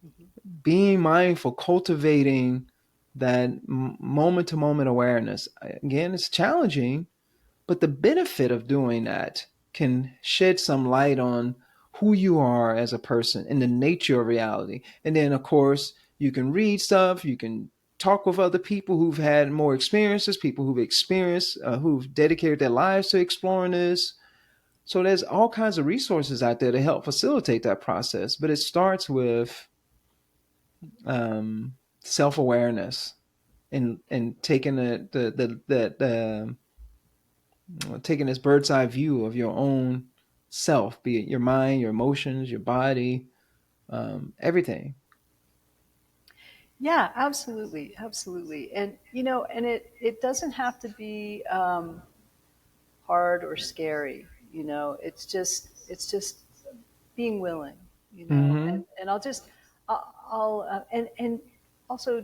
Mm-hmm. being mindful, cultivating that moment to moment awareness. Again, it's challenging, but the benefit of doing that can shed some light on who you are as a person and the nature of reality. And then, of course, you can read stuff, you can talk with other people who've had more experiences, people who've experienced, who've dedicated their lives to exploring this. So there's all kinds of resources out there to help facilitate that process. But it starts with self awareness and taking taking this bird's eye view of your own self, be it your mind, your emotions, your body, everything. Yeah, absolutely, absolutely. And and it doesn't have to be hard or scary. It's just being willing. Mm-hmm. And and also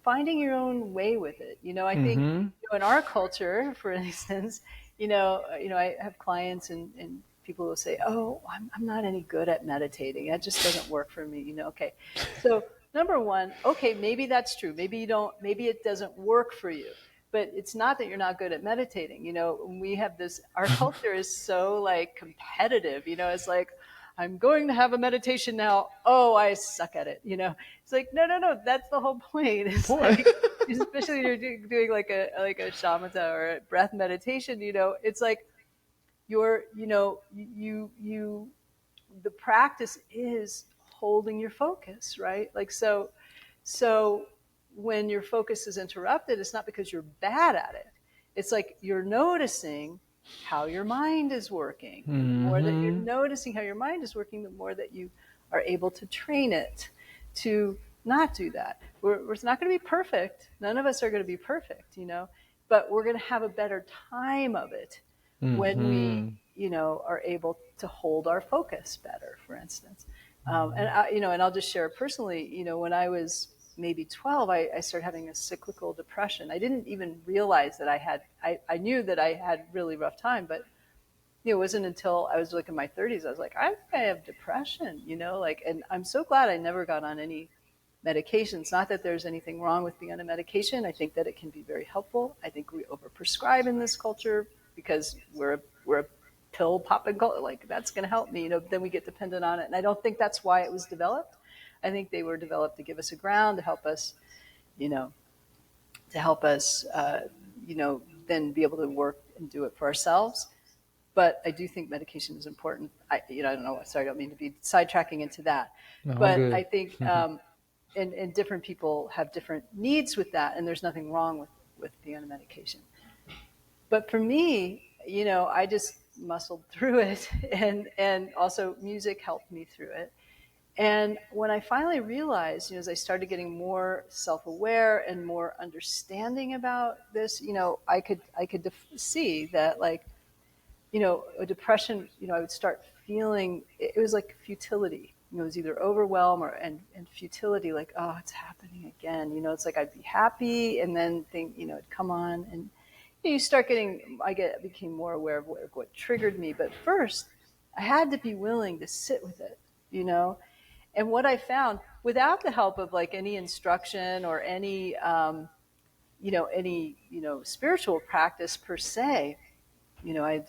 finding your own way with it. I think Mm-hmm. in our culture, for instance, I have clients and people will say, "Oh, I'm not any good at meditating. That just doesn't work for me." Okay, so number one, okay, maybe that's true. Maybe you don't. Maybe it doesn't work for you. But it's not that you're not good at meditating. We have this. Our culture is so like competitive. It's like, I'm going to have a meditation now. Oh, I suck at it. It's like, no, no, no. That's the whole point. It's Boy. like, especially when you're doing like a shamatha or a breath meditation. It's like you the practice is holding your focus, right? Like so when your focus is interrupted, it's not because you're bad at it. It's like you're noticing how your mind is working. And the more that you're Mm-hmm. noticing how your mind is working, the more that you are able to train it to not do that. We're not going to be perfect. None of us are going to be perfect, but we're going to have a better time of it when we, Mm-hmm. are able to hold our focus better, for instance. And I'll just share personally, when I was maybe 12, I started having a cyclical depression. I didn't even realize that I knew that I had really rough time, but it wasn't until I was like in my 30s, I was like, I think I have depression, and I'm so glad I never got on any medications. Not that there's anything wrong with being on a medication. I think that it can be very helpful. I think we overprescribe in this culture because we're a pill popping culture. Like, that's going to help me, then we get dependent on it. And I don't think that's why it was developed. I think they were developed to give us a ground, to help us, you know, to help us, then be able to work and do it for ourselves. But I do think medication is important. I don't know. Sorry, I don't mean to be sidetracking into that. All But I good. think, and different people have different needs with that, and there's nothing wrong with being on a medication. But for me, I just muscled through it, and also music helped me through it. And when I finally realized, as I started getting more self-aware and more understanding about this, I could see that, like, a depression, I would start feeling it was like futility. It was either overwhelm and futility, like, oh, it's happening again. It's like I'd be happy and then think, it'd come on, and you start getting. Became more aware of what triggered me. But first, I had to be willing to sit with it, And what I found, without the help of like any instruction or any spiritual practice per se, I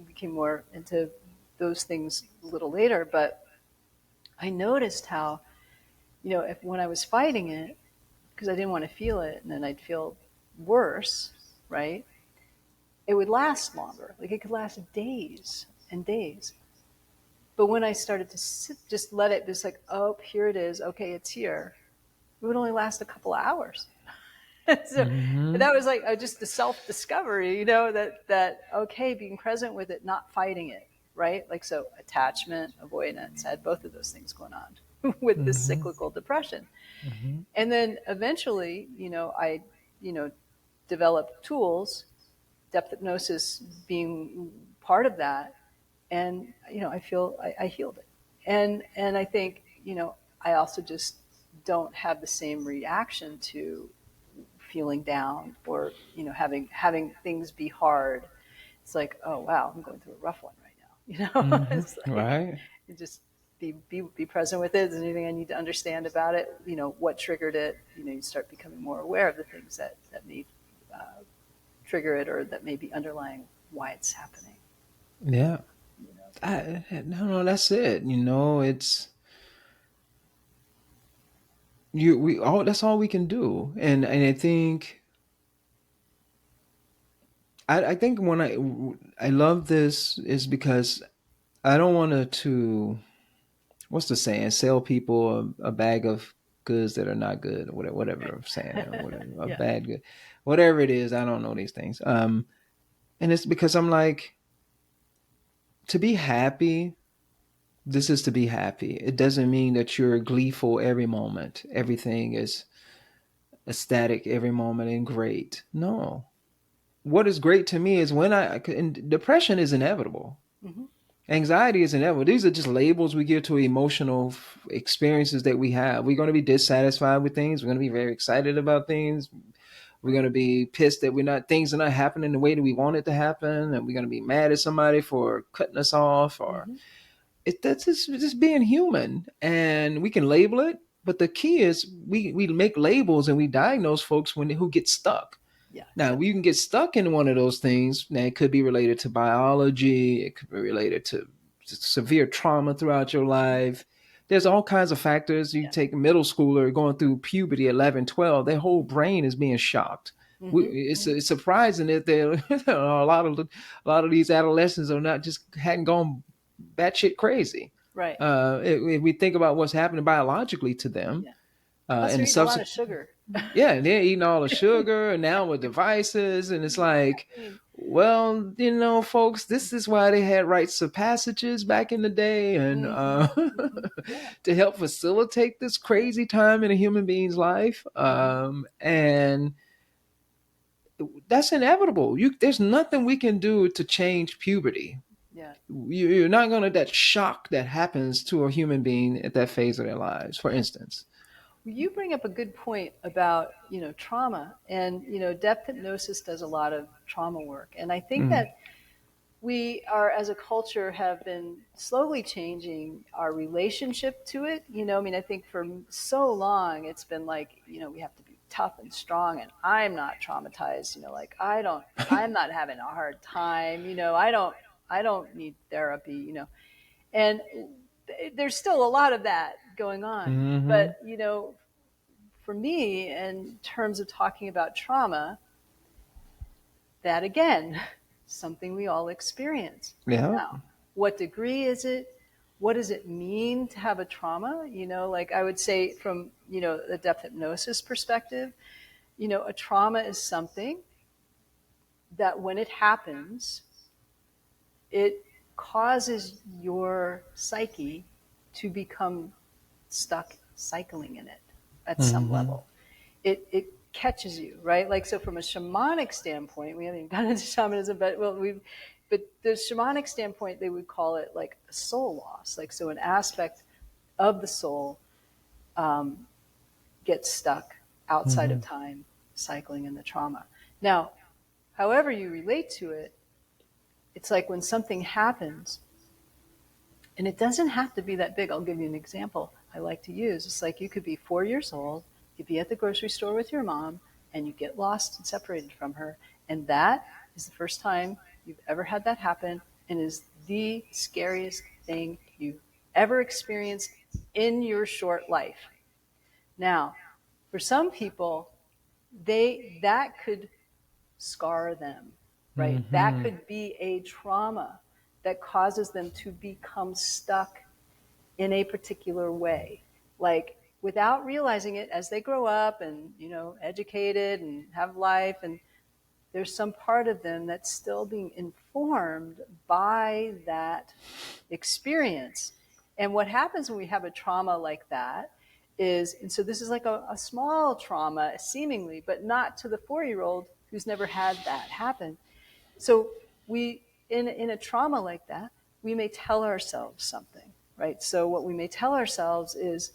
became more into those things a little later, but I noticed how, if when I was fighting it, because I didn't want to feel it, and then I'd feel worse, right? It would last longer. Like it could last days and days. But when I started to sit, just let it, just like, oh, here it is. Okay, it's here. It would only last a couple of hours. So Mm-hmm. that was like just the self-discovery, that okay, being present with it, not fighting it, right? Like, so attachment, avoidance, I had both of those things going on with this Mm-hmm. cyclical depression. Mm-hmm. And then eventually, I, you know, developed tools, depth hypnosis being part of that. And, I feel I healed it. And I think, I also just don't have the same reaction to feeling down, or having things be hard. It's like, oh wow, I'm going through a rough one right now. Mm-hmm. It's like, Right. you just be present with it. Is there anything I need to understand about it? What triggered it? You start becoming more aware of the things that may trigger it, or that may be underlying why it's happening. Yeah. you know No, that's it. We all, that's all we can do. And I think, I think when I love this is because I don't want to what's the saying? Sell people a bag of goods that are not good, or whatever I'm saying, or whatever, a Yeah. bad good, whatever it is. I don't know these things. And it's because I'm like, to be happy. This is to be happy. It doesn't mean that you're gleeful every moment. Everything is ecstatic every moment and great. No. What is great to me is when and depression is inevitable. Hmm. Anxiety is inevitable. These are just labels we give to emotional experiences that we have. We're going to be dissatisfied with things. We're going to be very excited about things. We're Right. going to be pissed that things are not happening the way that we want it to happen. And we're going to be mad at somebody for cutting us off, or Hmm. that's just being human. And we can label it. But the key is we make labels and we diagnose folks who get stuck. Yeah, Now, exactly. we can get stuck in one of those things. Now, it could be related to biology. It could be related to severe trauma throughout your life. There's all kinds of factors. You Yeah. take a middle schooler going through puberty, 11, 12, their whole brain is being shocked. Hmm. It's surprising that there are a lot of these adolescents are not just hadn't gone batshit crazy. Right. If we think about what's happening biologically to them, Yeah. Plus, they're and eating a lot of subsequent, sugar. yeah, they're eating all the sugar and now with devices, and it's like, I mean, well, folks, this is why they had rites of passages back in the day, and yeah. to help facilitate this crazy time in a human being's life, Hmm. and that's inevitable. There's nothing we can do to change puberty. Yeah. You're not gonna that shock that happens to a human being at that phase of their lives, for instance. Well, you bring up a good point about trauma, and depth hypnosis does a lot of trauma work, and I think Mm, that we are, as a culture, have been slowly changing our relationship to it. I mean, I think for so long it's been like, we have to be tough and strong, and I'm not traumatized. Like I'm not having a hard time. I don't need therapy. And there's still a lot of that going on. mm-hmm. But for me, in terms of talking about trauma, that again, something we all experience. Yeah. Now, what degree is it? What does it mean to have a trauma? Like I would say from, the depth hypnosis perspective, a trauma is something that when it happens, it causes your psyche to become stuck cycling in it at some Mm-hmm. level. It catches you, right? Like, so from a shamanic standpoint, we haven't even gotten into shamanism, but the shamanic standpoint, they would call it like a soul loss. Like, so an aspect of the soul um, gets stuck outside Mm-hmm. of time, cycling in the trauma. Now, however you relate to it, it's like when something happens, and it doesn't have to be that big. I'll give you an example I like to use. It's like you could be 4 years old, you'd be at the grocery store with your mom, and you get lost and separated from her. And that is the first time you've ever had that happen, and is the scariest thing you've ever experienced in your short life. Now, For some people, that could scar them, right? That Mm-hmm. could be a trauma that causes them to become stuck in a particular way, like without realizing it as they grow up and, educated and have life, and there's some part of them that's still being informed by that experience. And what happens when we have a trauma like that is, and so this is like a small trauma seemingly, but not to the 4-year-old who's never had that happen. So we, in a trauma like that, we may tell ourselves something, right? So what we may tell ourselves is,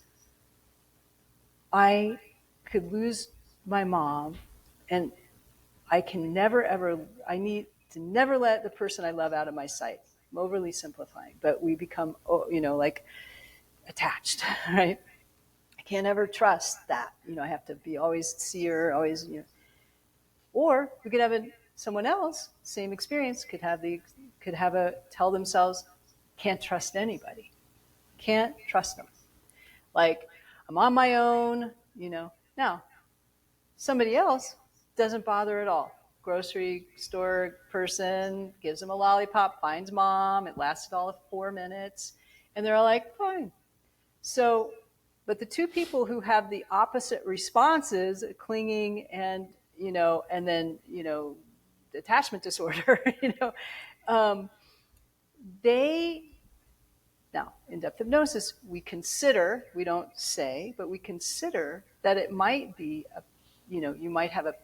I could lose my mom, and I can never ever, I need to never let the person I love out of my sight. I'm overly simplifying, but we become, like attached, right? I can't ever trust that. I have to be always see her, always, Or we could have someone else, same experience, tell themselves, can't trust anybody. Can't trust them. Like, I'm on my own. Now, somebody else doesn't bother at all. Grocery store person gives them a lollipop, finds mom. It lasted all of 4 minutes. And they're all like, fine. So, but the two people who have the opposite responses, clinging and then, attachment disorder, they, now, in depth hypnosis, we don't say, but we consider that it might be, you might have a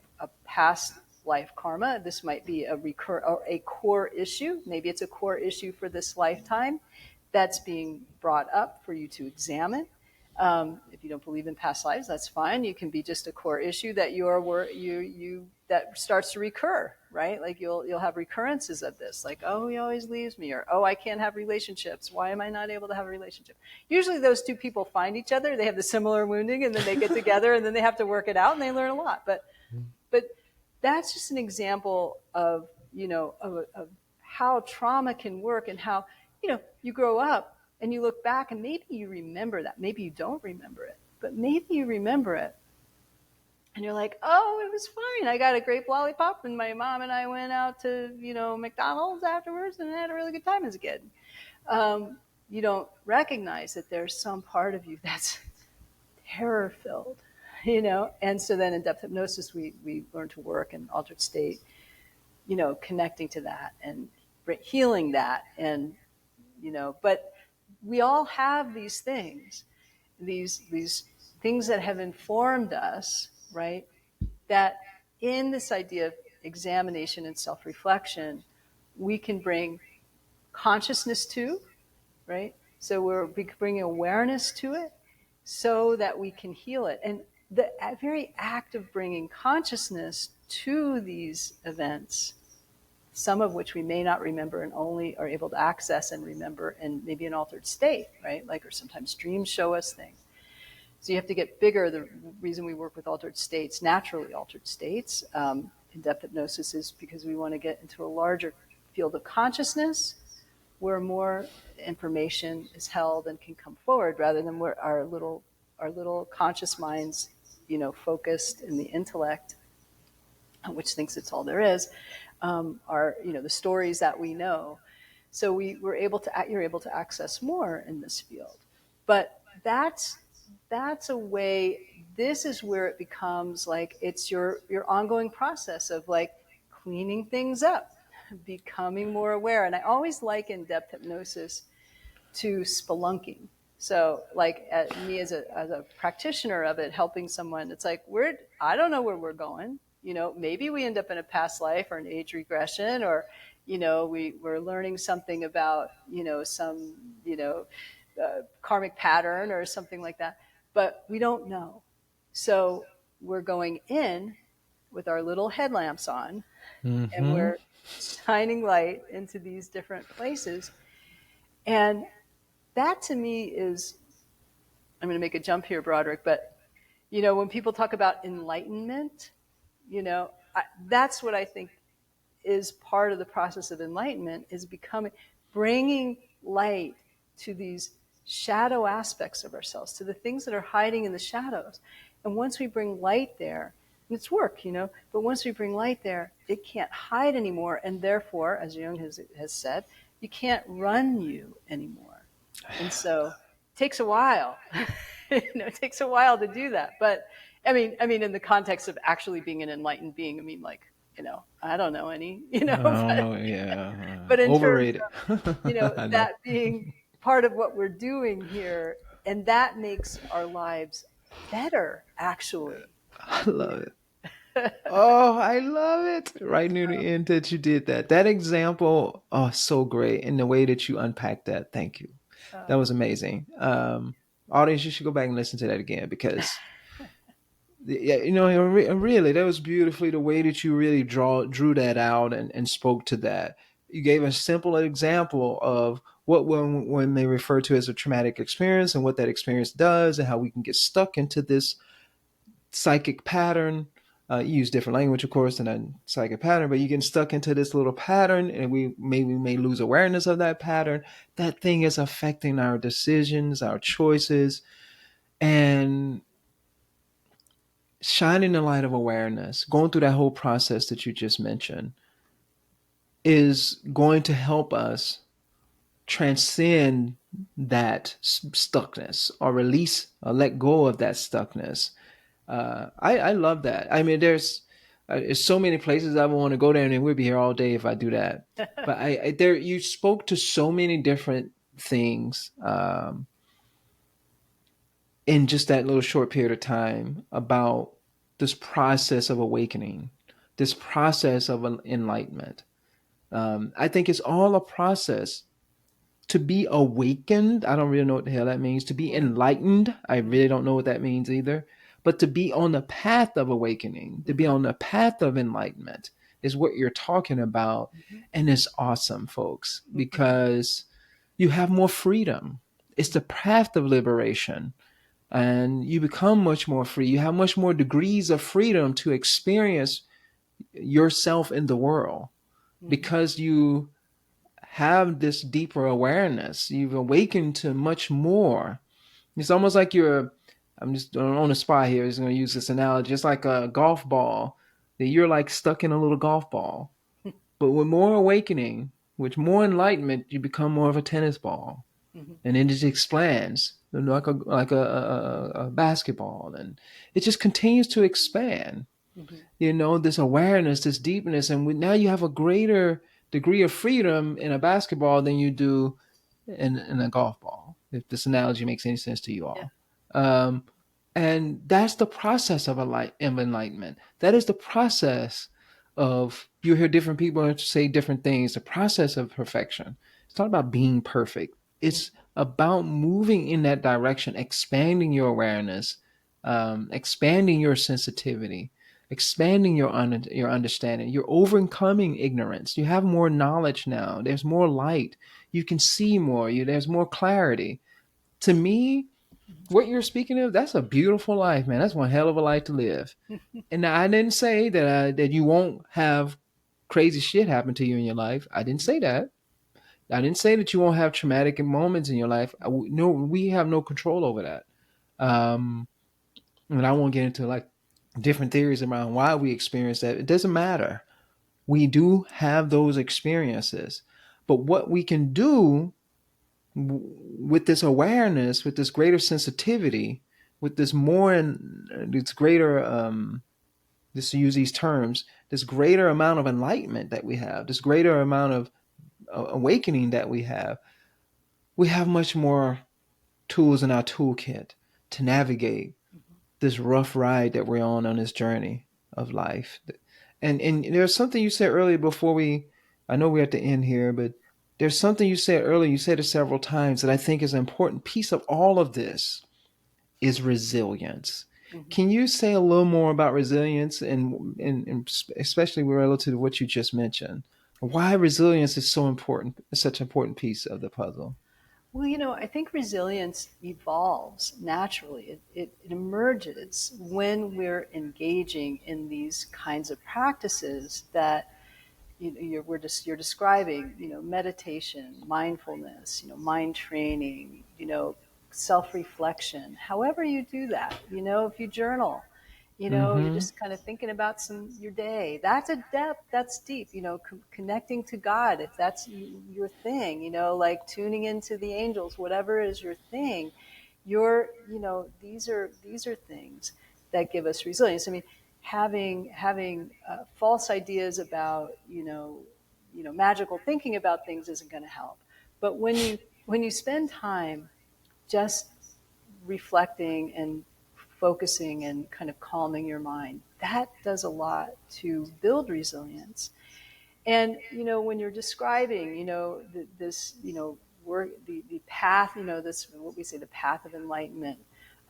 past life karma. This might be a core issue. Maybe it's a core issue for this lifetime that's being brought up for you to examine. If you don't believe in past lives, that's fine. You can be just a core issue that that starts to recur, right? Like you'll have recurrences of this, like, oh, he always leaves me, or oh, I can't have relationships. Why am I not able to have a relationship? Usually those two people find each other, they have the similar wounding, and then they get together, and then they have to work it out, and they learn a lot. But that's just an example of of how trauma can work, and how you grow up and you look back and maybe you remember that. Maybe you don't remember it, but maybe you remember it. And you're like, oh, it was fine. I got a grape lollipop, and my mom and I went out to, McDonald's afterwards and had a really good time as a kid. You don't recognize that there's some part of you that's terror filled, And so then in depth hypnosis, we learn to work in altered state, connecting to that and healing that. And, but we all have these things, these things that have informed us, right? That in this idea of examination and self-reflection, we can bring consciousness to, right? So we're bringing awareness to it so that we can heal it. And the very act of bringing consciousness to these events, some of which we may not remember and only are able to access and remember in maybe an altered state, right? Like, or sometimes dreams show us things. So you have to get bigger. The reason we work with altered states, naturally altered states, in depth hypnosis, is because we want to get into a larger field of consciousness where more information is held and can come forward, rather than where our little conscious minds, focused in the intellect, which thinks it's all there is, are the stories that we know. So you're able to access more in this field. But that's a way. This is where it becomes like it's your ongoing process of like cleaning things up, becoming more aware. And I always liken depth hypnosis to spelunking. So like me as a practitioner of it, helping someone, it's like I don't know where we're going. Maybe we end up in a past life or an age regression, or we're learning something about some karmic pattern or something like that, but we don't know. So we're going in with our little headlamps on, and Mm-hmm. we're shining light into these different places. And that to me is, I'm going to make a jump here, Broderick, but when people talk about enlightenment, that's what I think is part of the process of enlightenment, is bringing light to these shadow aspects of ourselves, to the things that are hiding in the shadows. And once we bring light there, and it's work, but once we bring light there, it can't hide anymore. And therefore, as Jung has said, you can't run you anymore. And so it takes a while. It takes a while to do that. But I mean, in the context of actually being an enlightened being, I mean, like, I don't know any, I don't but know. Yeah, but in terms overrated. of, I know. that being part of what we're doing here, and that makes our lives better, actually. I love it. Oh, I love it. Right near the end that you did that. That example, oh, so great. And the way that you unpacked that. Thank you. That Um, was amazing. Audience, you should go back and listen to that again because yeah, really, that was beautifully the way that you really drew that out and spoke to that. You gave a simple example of what when they refer to as a traumatic experience and what that experience does and how we can get stuck into this psychic pattern. You use different language, of course, than a psychic pattern, but you get stuck into this little pattern, and we may lose awareness of that pattern. That thing is affecting our decisions, our choices, and shining the light of awareness, going through that whole process that you just mentioned, is going to help us transcend that stuckness or release or let go of that stuckness. I love that. I mean, there's so many places I want to go there, and we'd be here all day if I do that. But I there you spoke to so many different things in just that little short period of time about this process of awakening, this process of enlightenment. I think it's all a process to be awakened. I don't really know what the hell that means. To be enlightened, I really don't know what that means either. But to be on the path of awakening, to be on the path of enlightenment is what you're talking about. And it's awesome, folks, because you have more freedom. It's the path of liberation. And you become much more free. You have much more degrees of freedom to experience yourself in the world because you have this deeper awareness. You've awakened to much more. It's almost like I'm just on the spot here. I'm just going to use this analogy. It's like a golf ball that you're like stuck in a little golf ball. But with more awakening, with more enlightenment, you become more of a tennis ball. And it just expands like a basketball. And it just continues to expand. This awareness, this deepness, and now you have a greater degree of freedom in a basketball than you do in a golf ball, if this analogy makes any sense to you yeah. all. And that's the process of enlightenment. That is the process of, you hear different people say different things, the process of perfection. It's not about being perfect. It's about moving in that direction, expanding your awareness, expanding your sensitivity, expanding your understanding. You're overcoming ignorance. You have more knowledge now. There's more light. You can see more. There's more clarity. To me, what you're speaking of, that's a beautiful life, man. That's one hell of a life to live. And I didn't say that you won't have crazy shit happen to you in your life. I didn't say that. I didn't say that you won't have traumatic moments in your life. No, we have no control over that. And I won't get into like different theories around why we experience that. It doesn't matter. We do have those experiences. But what we can do with this awareness, with this greater sensitivity, with this more and this greater, just to use these terms, this greater amount of enlightenment that we have, this greater amount of awakening that we have much more tools in our toolkit to navigate this rough ride that we're on this journey of life. And there's something you said earlier before I know we're at the end here, but there's something you said earlier, you said it several times, that I think is an important piece of all of this is resilience. Can you say a little more about resilience and especially relative to what you just mentioned? Why resilience is so important, such an important piece of the puzzle? Well, I think resilience evolves naturally. It emerges when we're engaging in these kinds of practices that you're describing. Meditation, mindfulness, mind training. self-reflection, however you do that, if you journal, you're Mm-hmm. just kind of thinking about your day. That's a depth, that's deep, connecting to God, if that's your thing, like tuning into the angels, whatever is your thing. These are things that give us resilience. I mean, having false ideas about magical thinking about things isn't going to help. But when you spend time just reflecting and focusing and kind of calming your mind, that does a lot to build resilience. And when you're describing this work, the path, this, what we say, the path of enlightenment.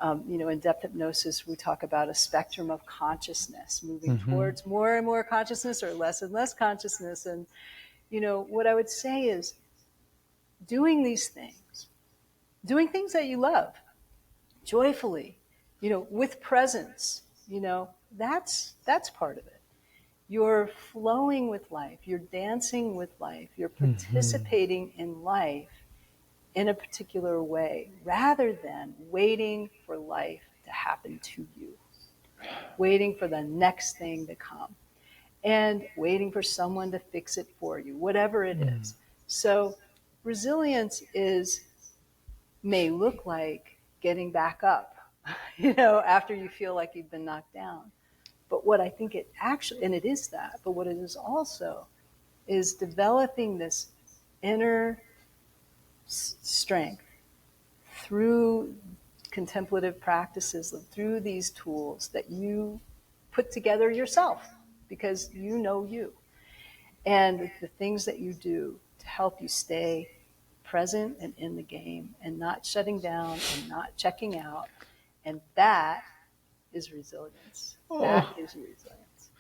In depth hypnosis, we talk about a spectrum of consciousness moving Mm-hmm. towards more and more consciousness or less and less consciousness. And what I would say is doing these things, doing things that you love joyfully, with presence, that's part of it. You're flowing with life, you're dancing with life, you're Mm-hmm. participating in life in a particular way rather than waiting for life to happen to you, waiting for the next thing to come, and waiting for someone to fix it for you, whatever it is. So resilience may look like getting back up, after you feel like you've been knocked down. But what I think it actually, and it is that, but what it is also is developing this inner strength through contemplative practices, through these tools that you put together yourself because you know you. And the things that you do to help you stay present and in the game and not shutting down and not checking out. And that is resilience. That Oh, gives you resilience.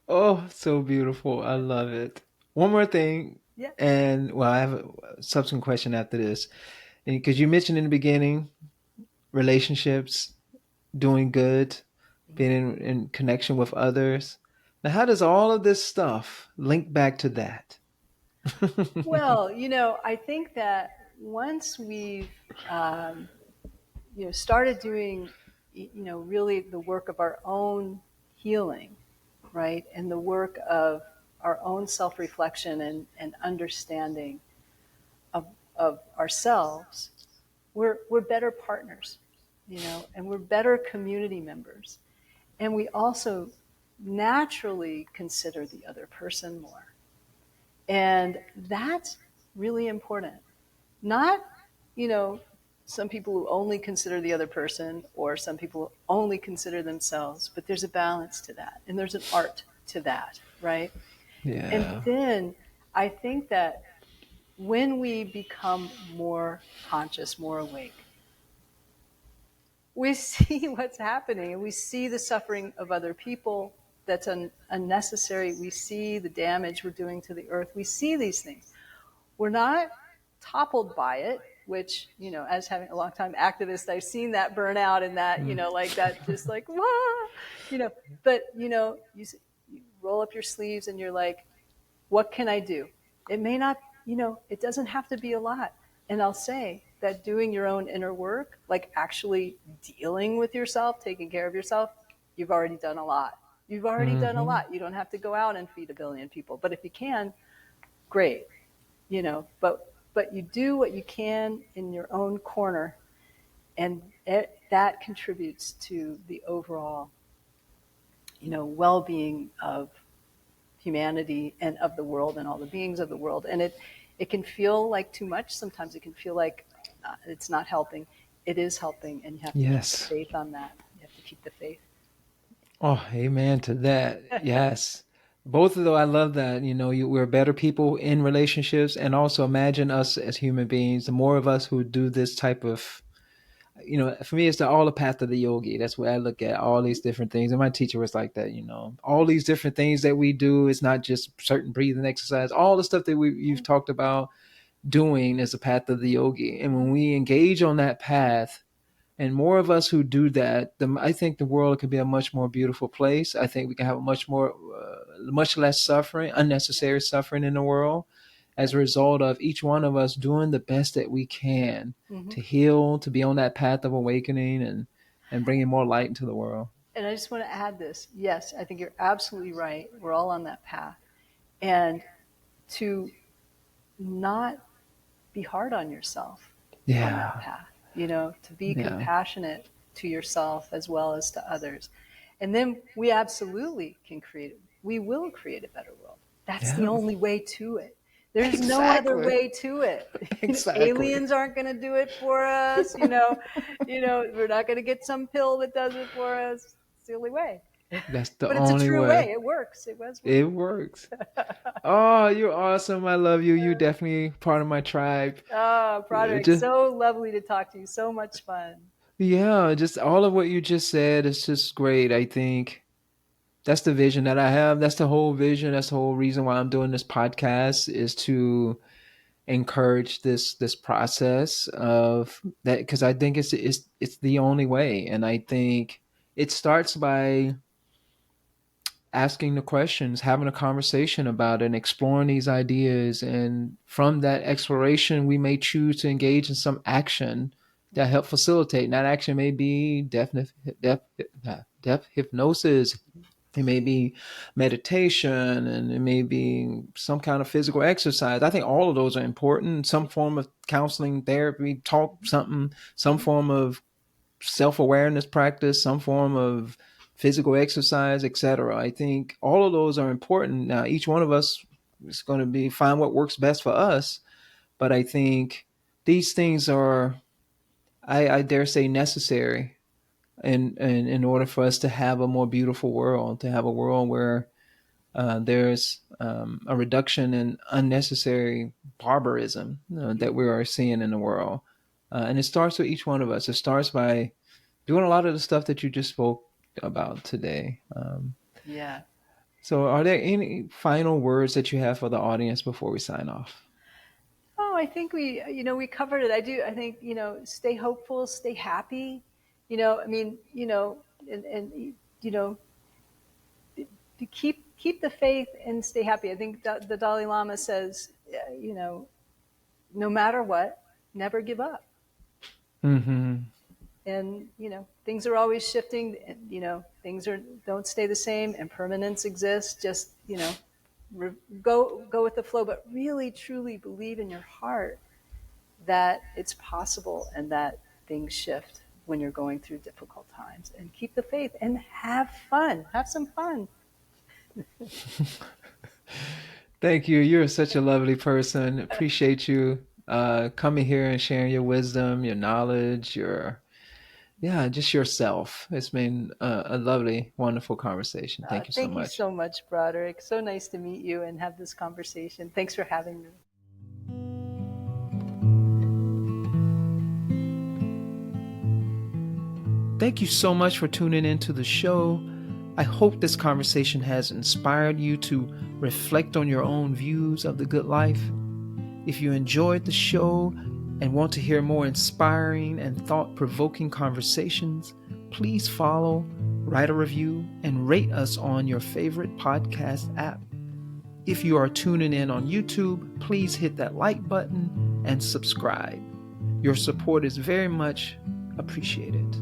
oh, so beautiful. I love it. One more thing, Yeah. and well, I have a subsequent question after this. Because you mentioned in the beginning relationships, doing good, being in connection with others. Now, how does all of this stuff link back to that? Well, I think that once we've, um, started doing, really the work of our own healing, right, and the work of our own self-reflection and understanding of, of ourselves, we're better partners, and we're better community members. And we also naturally consider the other person more. And that's really important. Not, you know, some people who only consider the other person or some people who only consider themselves, but there's a balance to that. And there's an art to that, right? And Yeah. then I think that when we become more conscious, more awake, we see what's happening and we see the suffering of other people that's unnecessary. We see the damage we're doing to the earth. We see these things. We're not toppled by it, which, as having a long time activist, I've seen that burn out and that, Mm. like that, just like, wah, but, you roll up your sleeves and you're like, what can I do? It may not, it doesn't have to be a lot. And I'll say that doing your own inner work, like actually dealing with yourself, taking care of yourself, you've already done a lot. You've already done a Mm-hmm. lot. You don't have to go out and feed a billion people. But if you can, great, but you do what you can in your own corner, and that contributes to the overall, well-being of humanity and of the world and all the beings of the world. And it can feel like too much. Sometimes it can feel like it's not helping. It is helping, and you have to keep the Yes. faith on that. You have to keep the faith. Oh, amen to that. Yes. Both of those, I love that. We're better people in relationships, and also imagine us as human beings. The more of us who do this type of, for me, it's all the path of the yogi. That's where I look at all these different things. And my teacher was like that. All these different things that we do. It's not just certain breathing exercise. All the stuff that you've talked about doing is a path of the yogi. And when we engage on that path, and more of us who do that, I think the world could be a much more beautiful place. I think we can have much less suffering, unnecessary suffering in the world. as a result of each one of us doing the best that we can Mm-hmm. to heal, to be on that path of awakening and bringing more light into the world. And I just want to add this. Yes, I think you're absolutely right. We're all on that path. And to not be hard on yourself on that Yeah. path, to be Yeah. compassionate to yourself as well as to others. And then we absolutely we will create a better world. That's the Yeah. only way to it. There's no other Exactly. way to it. Exactly. Aliens aren't going to do it for us. We're not going to get some pill that does it for us. It's the only way. That's the But it's a only true way. way. It works. It was It working. works. Oh, you're awesome. I love you. You definitely part of my tribe. Oh, Broderick, Just so lovely to talk to you. So much fun. yeah, just all of what you just said is just great. I think that's the vision that I have. That's the whole vision. That's the whole reason why I'm doing this podcast is to encourage this process of that because I think it's the only way. And I think it starts by asking the questions, having a conversation about it, and exploring these ideas. And from that exploration, we may choose to engage in some action that help facilitate. And that action may be depth hypnosis. It may be meditation, and it may be some kind of physical exercise. I think all of those are important. Some form of counseling, therapy, talk, something, some form of self-awareness practice, some form of physical exercise, etc. I think all of those are important. Now, each one of us is going to be find what works best for us, but I think these things are, I dare say, necessary in order for us to have a more beautiful world, to have a world where there's a reduction in unnecessary barbarism that we are seeing in the world. And it starts with each one of us. It starts by doing a lot of the stuff that you just spoke about today. Yeah. So, are there any final words that you have for the audience before we sign off? Oh, I think we covered it. I think, stay hopeful, stay happy. I mean, and to keep the faith and stay happy. I think the Dalai Lama says, no matter what, never give up. Mm-hmm. And things are always shifting. And, things don't stay the same. Impermanence exists. Just go with the flow, but really truly believe in your heart that it's possible and that things shift when you're going through difficult times. And keep the faith and have fun. Have some fun. Thank you. You're such a lovely person. Appreciate you coming here and sharing your wisdom, your knowledge, just yourself. It's been a lovely, wonderful conversation. Thank you so Thank you much. so much, Broderick. So nice to meet you and have this conversation. Thanks for having me. Thank you so much for tuning into the show. I hope this conversation has inspired you to reflect on your own views of the good life. If you enjoyed the show and want to hear more inspiring and thought-provoking conversations, please follow, write a review, and rate us on your favorite podcast app. If you are tuning in on YouTube, please hit that like button and subscribe. Your support is very much appreciated.